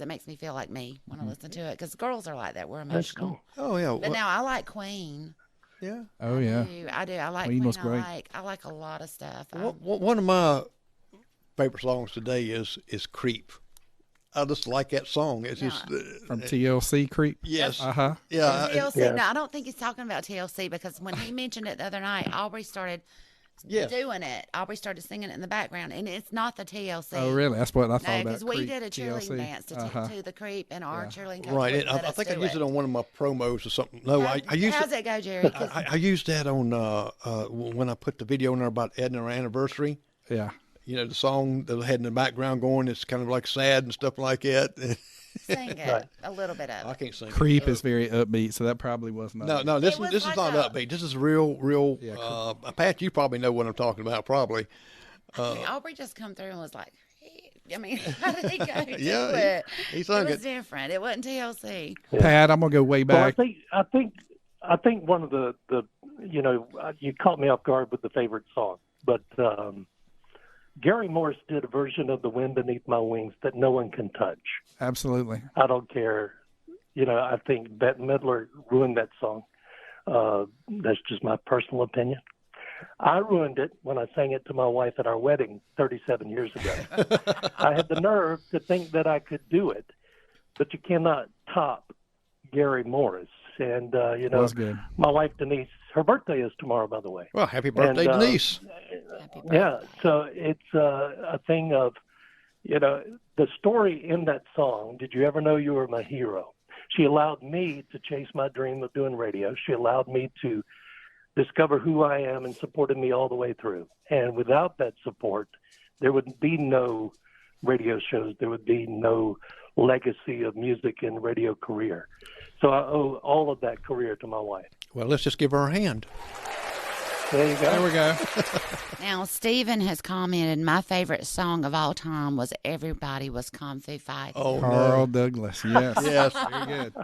it makes me feel like me when I listen to it. Because girls are like that; we're That's emotional. cool. Oh, yeah. But now I like Queen. yeah. Oh yeah. I do. I like Queen Queen. was great. I like a lot of stuff. One of my favorite songs today is "Creep." I just like that song. It's just From TLC Creep. yes, Uh-huh. yeah. TLC. Yeah. No, I don't think he's talking about TLC because when he mentioned it the other night, Aubrey started Yes. doing it. Aubrey started singing it in the background, and it's not the TLC. Oh really? That's what I thought No, about. because we Creep, did a cheerleading TLC. dance to the Creep, and our cheerleading coach Right. wouldn't I let us think I do used it on one of my promos or something. No, I used How's it. it go, Jerry? 'Cause I used that on when I put the video in there about Ed and our anniversary. Yeah. The song that I had in the background going, it's kind of like sad and stuff like that. sing it Right. a little bit of I it. can't sing. Creep is very upbeat, so that probably was not. No, this It was is like not a- upbeat. This is real. Yeah, Pat, you probably know what I'm talking about. Probably. Aubrey just come through and was like, I mean, how did he go to Yeah, it? he sung It was it. different. It wasn't TLC. Pat, I'm gonna go way Well, back. I think one of the you caught me off guard with the favorite song, but Gary Morris did a version of "The Wind Beneath My Wings" that no one can touch. Absolutely. I don't care. I think Bette Midler ruined that song. That's just my personal opinion. I ruined it when I sang it to my wife at our wedding 37 years ago. I had the nerve to think that I could do it, but you cannot top Gary Morris. And, Was good. my wife Denise, her birthday is tomorrow, by the way. Well, happy birthday, And, Denise. Happy birthday. Yeah, so it's a thing of, the story in that song, "Did you ever know you were my hero?" She allowed me to chase my dream of doing radio. She allowed me to discover who I am and supported me all the way through. And without that support, there would be no radio shows. There would be no legacy of music and radio career. So I owe all of that career to my wife. Well, let's just give her a hand. There you go. There we go. Now, Stephen has commented, my favorite song of all time was "Everybody Was Kung Fu Fighting." Oh, Carl Douglas. Yes. Yes. Very good.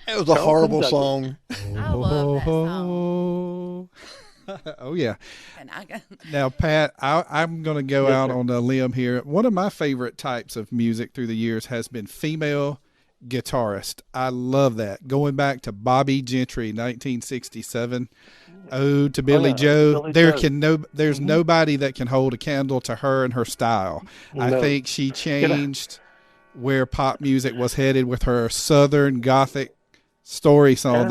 It was a horrible Douglas. song. I love that song. Oh yeah. And I go, Now, Pat, I'm going to go out on a limb here. One of my favorite types of music through the years has been female guitarist. I love that. Going back to Bobby Gentry, 1967. Ode to Billy Joe. There's nobody that can hold a candle to her and her style. No. I think she changed where pop music was headed with her Southern Gothic story song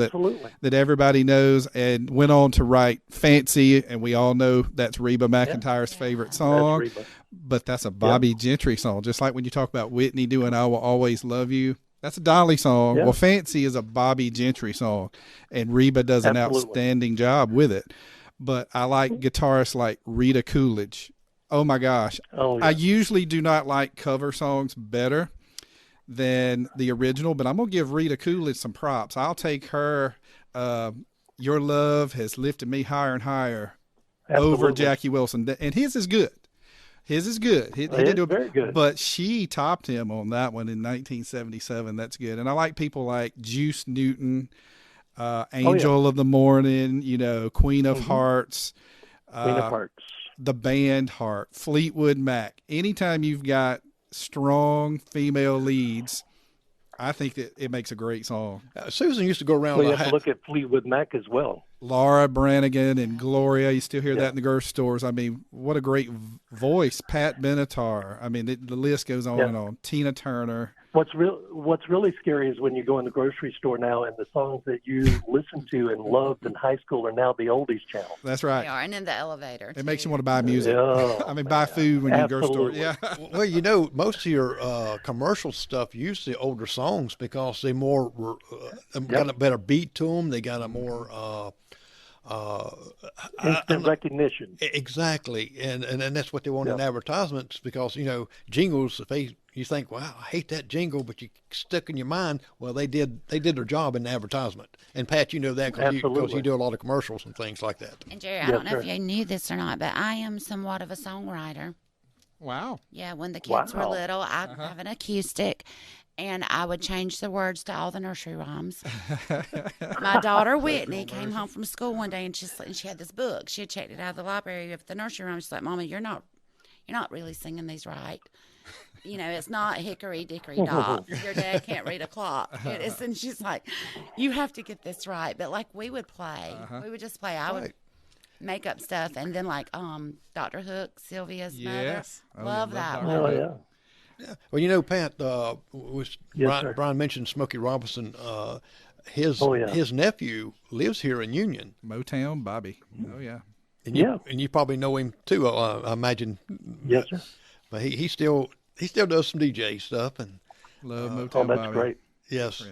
that everybody knows, and went on to write Fancy, and we all know that's Reba McEntire's favorite song. But that's a Bobby Gentry song. Just like when you talk about Whitney doing I Will Always Love You, that's a Dolly song. Well, Fancy is a Bobby Gentry song, and Reba does an outstanding job with it. But I like guitarists like Rita Coolidge. Oh my gosh. I usually do not like cover songs better than the original, but I'm going to give Rita Coolidge some props. I'll take her, Your Love Has Lifted Me Higher and Higher over Jackie Wilson. And his is good. His is good. He did do very good. But she topped him on that one in 1977. That's good. And I like people like Juice Newton, Angel of the Morning, Queen of Hearts. The band Heart, Fleetwood Mac. Anytime you've got strong female leads, I think that it makes a great song. Susan used to go around. Well, you have to look at Fleetwood Mac as well. Laura Branigan and Gloria. You still hear that in the grocery stores. I mean, what a great voice. Pat Benatar. I mean, the list goes on and on. Tina Turner. What's really scary is when you go in the grocery store now and the songs that you listened to and loved in high school are now the oldies channel. That's right. They are, and in the elevator. It makes you want to buy music. Buy food when you go to the store. Yeah. Well, most of your commercial stuff use the older songs because they more got a better beat to them. They got a more instant recognition. Exactly, and that's what they want in advertisements because jingles. If you think, wow, I hate that jingle, but you stuck in your mind. Well, they did their job in the advertisement. And Pat, you know that because you do a lot of commercials and things like that. And Jerry, I don't know if you knew this or not, but I am somewhat of a songwriter. Wow. Yeah, when the kids were little, I'd have an acoustic, and I would change the words to all the nursery rhymes. My daughter Whitney came home from school one day, and she had this book. She had checked it out of the library of the nursery rhymes. She's like, "Mama, you're not really singing these right. It's not hickory dickory dock. Your dad can't read a clock." And she's like, "You have to get this right." But like we would play, we would just play. I would make up stuff, and then like Dr. Hook, Sylvia's mother, love that one. Oh yeah. Well, Pat, Brian mentioned Smokey Robinson. His nephew lives here in Union. Motown Bobby. Oh yeah. And you probably know him too. I imagine. Yes, sir. But he still does some DJ stuff and love Motown Bobby. That's great. Yes.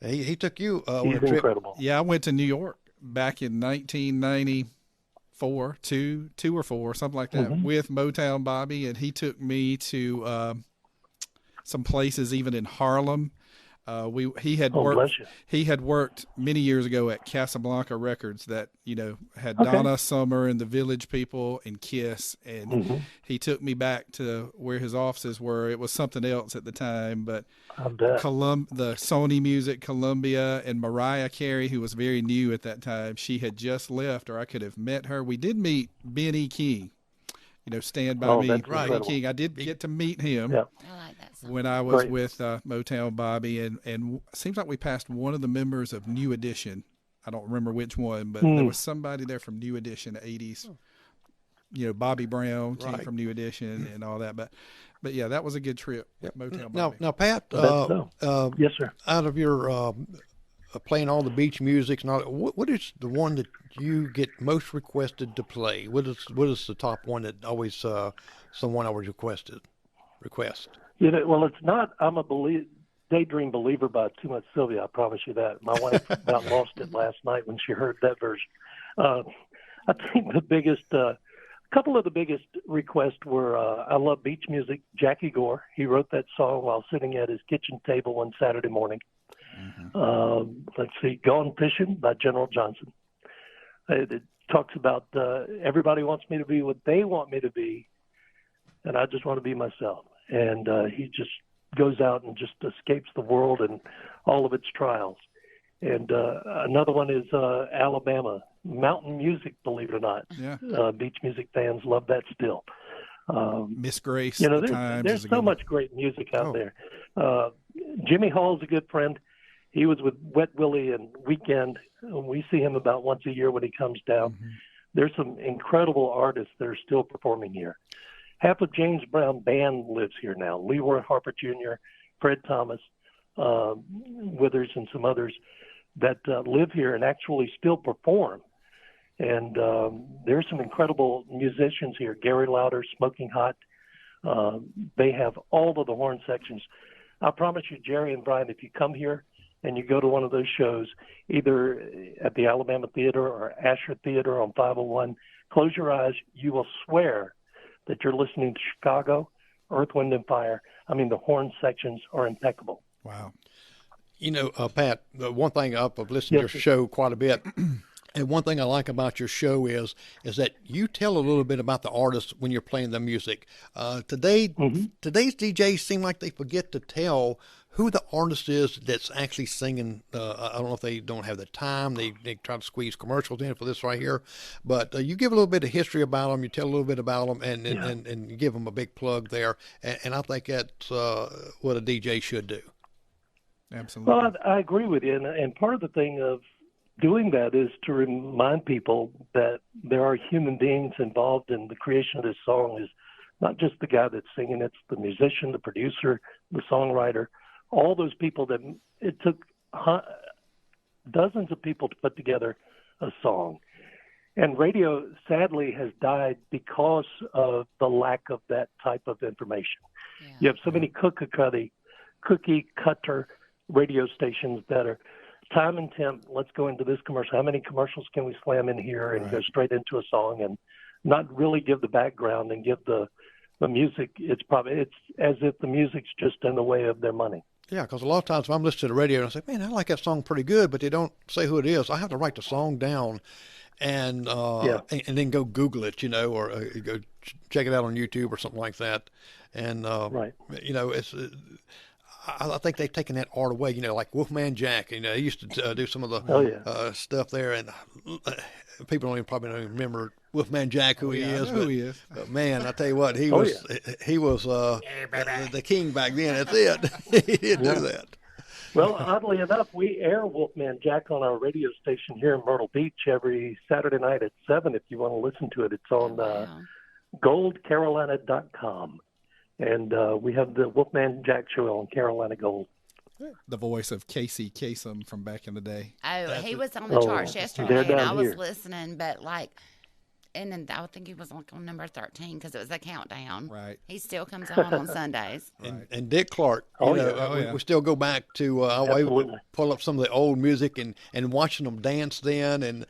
He took you on He's a trip. Incredible. Yeah, I went to New York back in 1994, two or four, something like that, with Motown Bobby, and he took me to some places even in Harlem. He had worked many years ago at Casablanca Records that had Donna Summer and the Village People and Kiss, and he took me back to where his offices were. It was something else at the time, but the Sony Music, Columbia, and Mariah Carey, who was very new at that time, she had just left, or I could have met her. We did meet Ben E. King. Stand By Me, right. King. I did get to meet him. I like that song. When I was with Motown Bobby, and it seems like we passed one of the members of New Edition. I don't remember which one, but there was somebody there from New Edition, 80s. Bobby Brown came from New Edition and all that. But yeah, that was a good trip. Motown Bobby. Now, Pat, yes, sir. Out of your playing all the beach music and all, what is the one that you get most requested to play? What is the top one that always someone always request? Well, it's not. I'm a Daydream Believer by Too Much Sylvia. I promise you that. My wife about lost it last night when she heard that version. I think a couple of the biggest requests were I love beach music. Jackie Gore. He wrote that song while sitting at his kitchen table one Saturday morning. Let's see, Gone Fishing by General Johnson. It talks about everybody wants me to be what they want me to be, and I just want to be myself. And he just goes out and just escapes the world and all of its trials. And another one is Alabama, mountain music, believe it or not. Yeah. Beach music fans love that still. Miss Grace. There's so much great music out there. Jimmy Hall's a good friend. He was with Wet Willie and Weekend. We see him about once a year when he comes down. Mm-hmm. There's some incredible artists that are still performing here. Half of James Brown Band lives here now. Leroy Harper Jr., Fred Thomas, Withers, and some others that live here and actually still perform. And there's some incredible musicians here. Gary Lauder, Smoking Hot. They have all of the horn sections. I promise you, Jerry and Brian, if you come here and you go to one of those shows, either at the Alabama Theater or Asher Theater on 501, close your eyes. You will swear that you're listening to Chicago, Earth, Wind, and Fire. I mean, the horn sections are impeccable. Wow. You know, Pat, the one thing I've listened to your show quite a bit, and one thing I like about your show is that you tell a little bit about the artist when you're playing the music. Today's DJs seem like they forget to tell who the artist is that's actually singing. I don't know if they don't have the time. They try to squeeze commercials in for this right here. But you give a little bit of history about them. You tell a little bit about them, and you give them a big plug there. And I think that's what a DJ should do. Absolutely. Well, I agree with you. And part of the thing of doing that is to remind people that there are human beings involved in the creation of this song. Is not just the guy that's singing, it's the musician, the producer, the songwriter, all those people that it took dozens of people to put together a song. And radio, sadly, has died because of the lack of that type of information. Yeah. You have so many cookie cutter radio stations that are time and temp. Let's go into this commercial. How many commercials can we slam in here and go straight into a song and not really give the background and give the music? It's as if the music's just in the way of their money. Yeah, because a lot of times if I'm listening to the radio and I say, man, I like that song pretty good, but they don't say who it is, I have to write the song down and then go Google it, or go check it out on YouTube or something like that. And, it's I think they've taken that art away, like Wolfman Jack. He used to do some of the stuff there, and people probably don't even remember Wolfman Jack, who he is. Who he is. But man, I tell you what, he was the king back then. That's it. He did do that. Well, oddly enough, we air Wolfman Jack on our radio station here in Myrtle Beach every Saturday night at 7. If you want to listen to it, it's on goldcarolina.com. And we have the Wolfman Jack show on Carolina Gold. The voice of Casey Kasem from back in the day. Oh, he was on the charts yesterday, and I was listening, but and then I think he was on number 13 because it was a countdown. Right. He still comes on Sundays. And Dick Clark. We still go back to pull up some of the old music and watching them dance then, and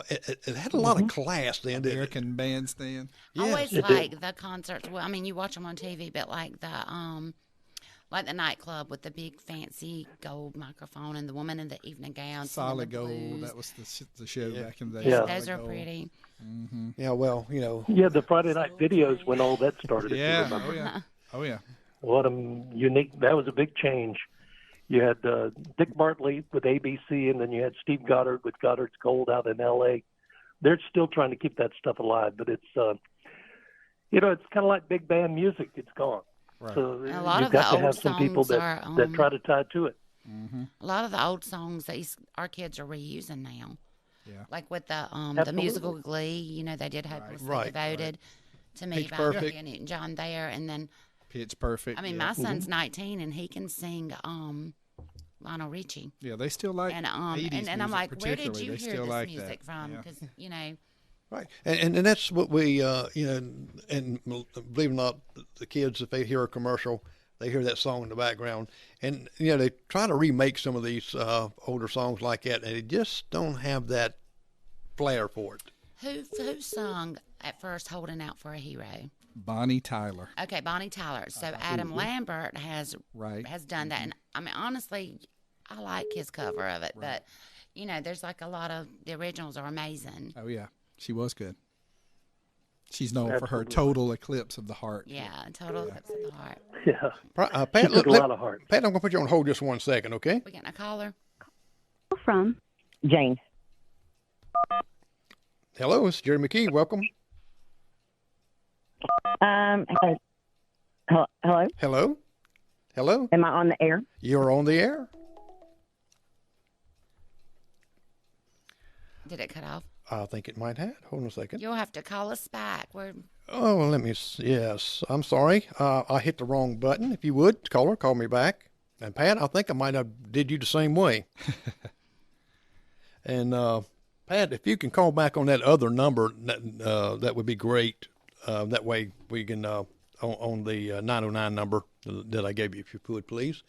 it had a lot of class then. American Bandstand. I always like the concerts. Well, I mean, you watch them on TV, but like the nightclub with the big fancy gold microphone and the woman in the evening gown. Solid Gold. Blues. That was the show back in the day. Yeah. Those are pretty. Mm-hmm. Yeah, well, Yeah, the Friday night videos when all that started. Yeah. If you remember. Oh, yeah. What a unique, that was a big change. You had Dick Bartley with ABC, and then you had Steve Goddard with Goddard's Gold out in L.A. They're still trying to keep that stuff alive, but it's, it's kind of like big band music. It's gone. Right. So a lot you've of got the to have old some people that try to tie to it. Mm-hmm. A lot of the old songs that our kids are reusing now. Yeah. Like with the musical Glee, they did Hopelessly Devoted to Me Pitch by Perfect. Olivia Newton-John there, and then Pitch Perfect. I mean, my son's 19 and he can sing Lionel Richie. Yeah, they still like 80s and I'm like, where did particularly. you They hear still this like music that. from? Yeah. Because Right, and that's what we, and believe it or not, the kids, if they hear a commercial, they hear that song in the background, and they try to remake some of these older songs like that, and they just don't have that flair for it. who sung at first "Holding Out for a Hero"? Bonnie Tyler. Okay, Bonnie Tyler. So Adam Lambert has done that, and I mean, honestly, I like his cover of it, but there's like a lot of the originals are amazing. Oh yeah, she was good. She's known for her Total Eclipse of the Heart. Yeah, Total Eclipse of the Heart. Yeah. Pat, She took a lot of heart. Pat, I'm going to put you on hold just 1 second, okay? We getting a caller? From Jane. Hello, it's Jerry McKee. Welcome. Hello. Hello. Hello? Am I on the air? You're on the air. Did it cut off? I think it might have. Hold on a second. You'll have to call us back. Oh, let me see. Yes, I'm sorry. I hit the wrong button. If you would, caller, call me back. And Pat, I think I might have did you the same way. And Pat, if you can call back on that other number, that would be great. That way we can on the 909 number that I gave you, if you would, please.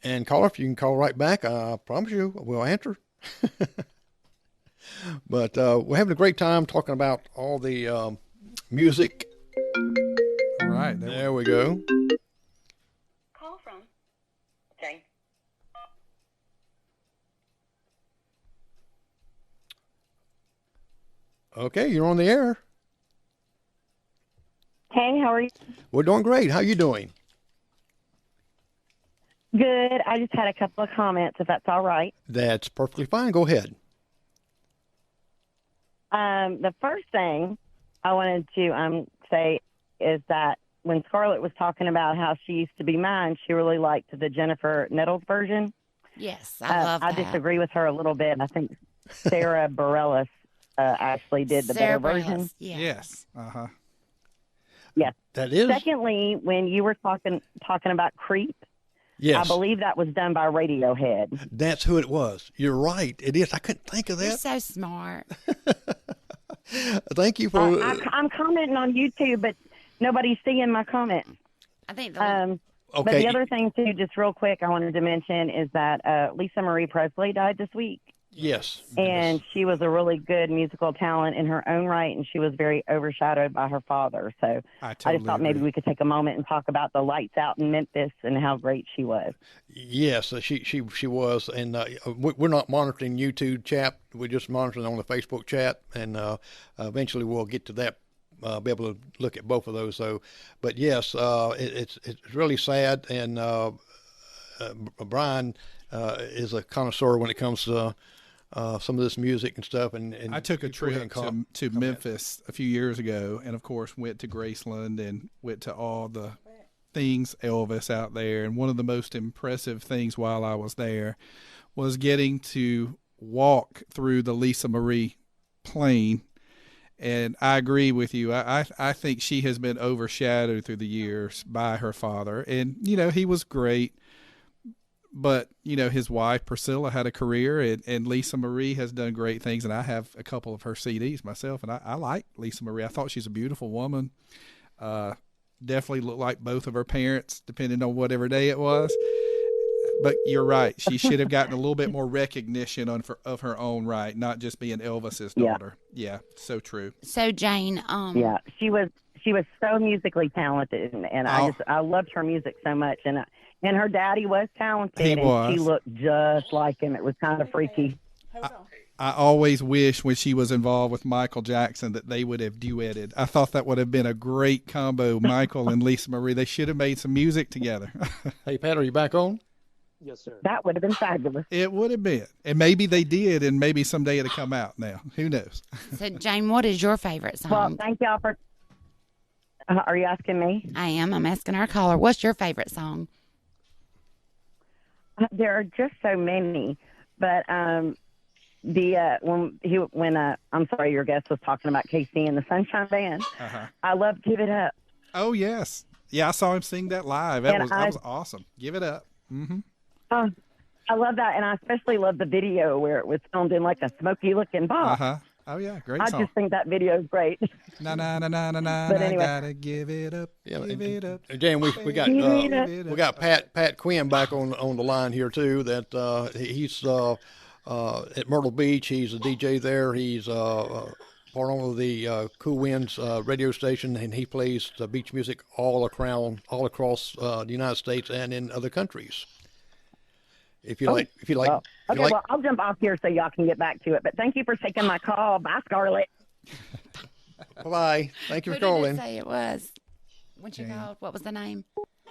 And caller, if you can call right back, I promise you we'll answer. But we're having a great time talking about all the music. All right. There we go. Call from Jane. Okay, you're on the air. Hey, how are you? We're doing great. How you doing? Good. I just had a couple of comments, if that's all right. That's perfectly fine. Go ahead. The first thing I wanted to say is that when Scarlette was talking about how she used to be mine, she really liked the Jennifer Nettles version. Yes, I love that. I disagree with her a little bit. I think Sarah Bareilles actually did the better version. Yeah. Yes. Uh-huh. Yes. That is. Secondly, when you were talking about Creep, Yes. I believe that was done by Radiohead. That's who it was. You're right. It is. I couldn't think of You're that. so smart. Thank you for. I'm commenting on YouTube, but nobody's seeing my comments. I think okay. But the other thing, too, just real quick, I wanted to mention is that Lisa Marie Presley died this week. Yes. And she was a really good musical talent in her own right, and she was very overshadowed by her father. So I just thought maybe we could take a moment and talk about the lights out in Memphis and how great she was. Yes, she was, and we're not monitoring YouTube chat. We're just monitoring on the Facebook chat, and eventually we'll get to that. Be able to look at both of those. So, but yes, it's really sad, and Brian is a connoisseur when it comes to some of this music and stuff. And I took a trip to Memphis a few years ago, and of course went to Graceland and went to all the things Elvis out there. And one of the most impressive things while I was there was getting to walk through the Lisa Marie Plain. And I agree with you. I think she has been overshadowed through the years by her father. And, he was great. But, his wife, Priscilla, had a career, and Lisa Marie has done great things. And I have a couple of her CDs myself, and I like Lisa Marie. I thought she's a beautiful woman. Definitely looked like both of her parents, depending on whatever day it was. But you're right. She should have gotten a little bit more recognition of her own right, not just being Elvis's daughter. Yeah, so true. So, Jane. Yeah, she was so musically talented, and I loved her music so much. And her daddy was talented, and she looked just like him. It was kind of freaky. I always wish when she was involved with Michael Jackson that they would have duetted. I thought that would have been a great combo, Michael and Lisa Marie. They should have made some music together. Hey, Pat, are you back on? Yes, sir. That would have been fabulous. It would have been. And maybe they did, and maybe someday it'll come out now. Who knows? So, Jane, what is your favorite song? Well, thank y'all for... are you asking me? I am. I'm asking our caller. What's your favorite song? There are just so many, but I'm sorry, your guest was talking about Casey and the Sunshine Band. I love "Give It Up." Oh yes, yeah, I saw him sing that live. That was awesome. Give It Up. Mm-hmm. I love that, and I especially love the video where it was filmed in like a smoky-looking box. Oh yeah, great song. I just think that video is great. Na na na na na na. But anyway, gotta give it up. Yeah, give it up. Jane, we got Pat Quinn back on the line here too. That he's at Myrtle Beach. He's a DJ there. He's part of the Cool Winds radio station, and he plays beach music all across the United States and in other countries. If you like. Well, I'll jump off here so y'all can get back to it. But thank you for taking my call. Bye, Scarlette. Bye. Thank you for Who calling. Did it say it was? When you called, what was the name?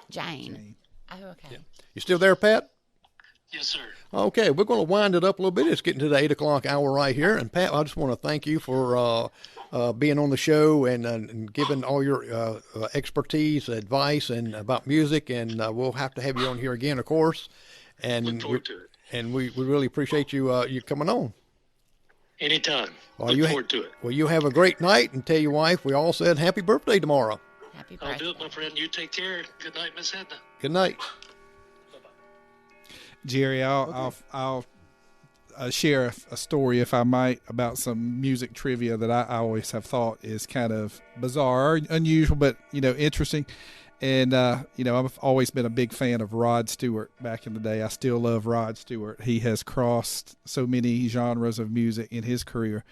Jane. Oh, okay. Yeah. You still there, Pat? Yes, sir. Okay, we're going to wind it up a little bit. It's getting to the 8 o'clock hour right here. And Pat, I just want to thank you for being on the show and giving all your expertise, advice, and about music. And we'll have to have you on here again, of course. And Look forward to it. And we really appreciate you coming on. Anytime. Well, Look forward to it. Well, you have a great night, and tell your wife we all said happy birthday tomorrow. Happy birthday. I'll do it, my friend. You take care. Good night, Miss Edna. Good night. Jerry, I'll share a story, if I might, about some music trivia that I always have thought is kind of bizarre, unusual, but, interesting. And, I've always been a big fan of Rod Stewart back in the day. I still love Rod Stewart. He has crossed so many genres of music in his career.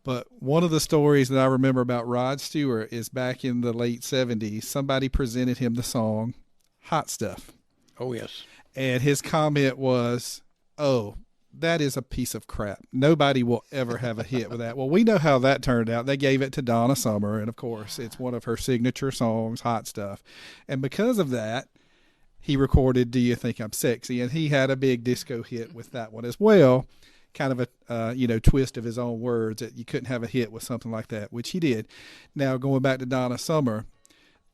But one of the stories that I remember about Rod Stewart is back in the late 70s, somebody presented him the song Hot Stuff. Oh, yes. And his comment was, "Oh, that is a piece of crap. Nobody will ever have a hit with that." Well, we know how that turned out. They gave it to Donna Summer, and of course, it's one of her signature songs, Hot Stuff. And because of that, he recorded Do You Think I'm Sexy? And he had a big disco hit with that one as well. Kind of a, twist of his own words that you couldn't have a hit with something like that, which he did. Now, going back to Donna Summer,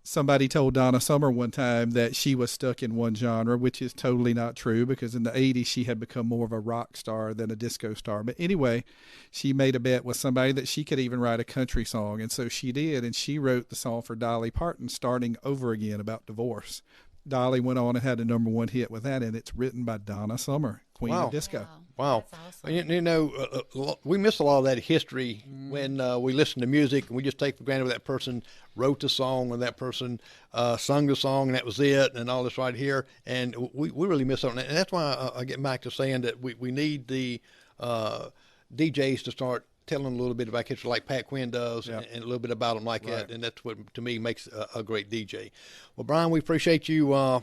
somebody told Donna Summer one time that she was stuck in one genre, which is totally not true, because in the 80s she had become more of a rock star than a disco star. But anyway, she made a bet with somebody that she could even write a country song, and so she did, and she wrote the song for Dolly Parton, Starting Over Again, about divorce. Dolly went on and had a #1 hit with that, and it's written by Donna Summer, Queen of Disco. Wow. That's awesome. We miss a lot of that history when we listen to music, and we just take for granted that person wrote the song and that person sung the song and that was it and all this right here. And we really miss out on that. And that's why I get back to saying that we need the DJs to start telling a little bit about history like Pat Quinn does, and a little bit about them like that. And that's what, to me, makes a great DJ. Well, Brian, we appreciate you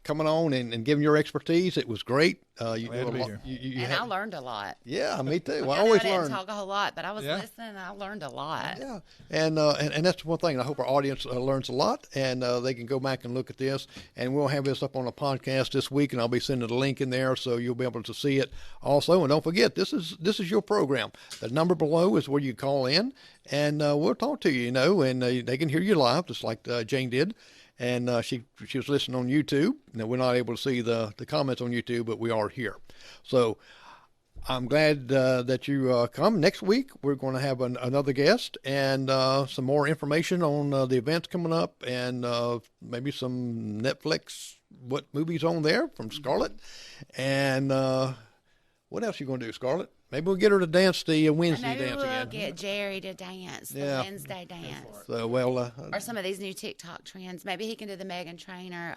coming on and giving your expertise. It was great. You Glad to be here. I learned a lot. Yeah, me too. I know always I didn't learn. talk a whole lot, but I was listening and I learned a lot. Yeah, and that's one thing. I hope our audience learns a lot, and they can go back and look at this. And we'll have this up on a podcast this week, and I'll be sending the link in there so you'll be able to see it also. And don't forget, this is your program. The number below is where you call in, and we'll talk to you. And they can hear you live, just like Jane did. And she was listening on YouTube. Now, we're not able to see the comments on YouTube, but we are here. So I'm glad that you come. Next week, we're going to have another guest and some more information on the events coming up, and maybe some Netflix, what movies on there from Scarlette. And what else are you going to do, Scarlette? Maybe we'll get her to dance the Wednesday dance again. Maybe we'll get Jerry to dance the Wednesday dance. So, or some of these new TikTok trends. Maybe he can do the Meghan Trainor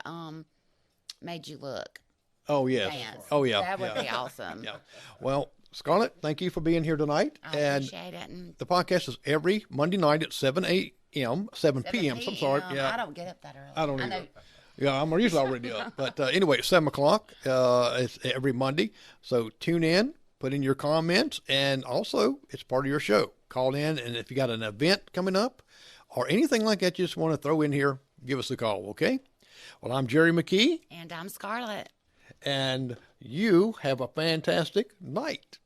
Made You Look. Oh, yes. Dance. Oh, yeah. That would be awesome. Yeah. Well, Scarlette, thank you for being here tonight. I appreciate it. And the podcast is every Monday night at 7 p.m. I'm sorry. Yeah. I don't get up that early. I don't either. Yeah, I'm usually already up. But anyway, it's 7 o'clock. It's every Monday. So tune in, put in your comments, and also it's part of your show. Call in, and if you got an event coming up or anything like that you just want to throw in here, give us a call, okay? Well, I'm Jerry McKee. And I'm Scarlette. And you have a fantastic night.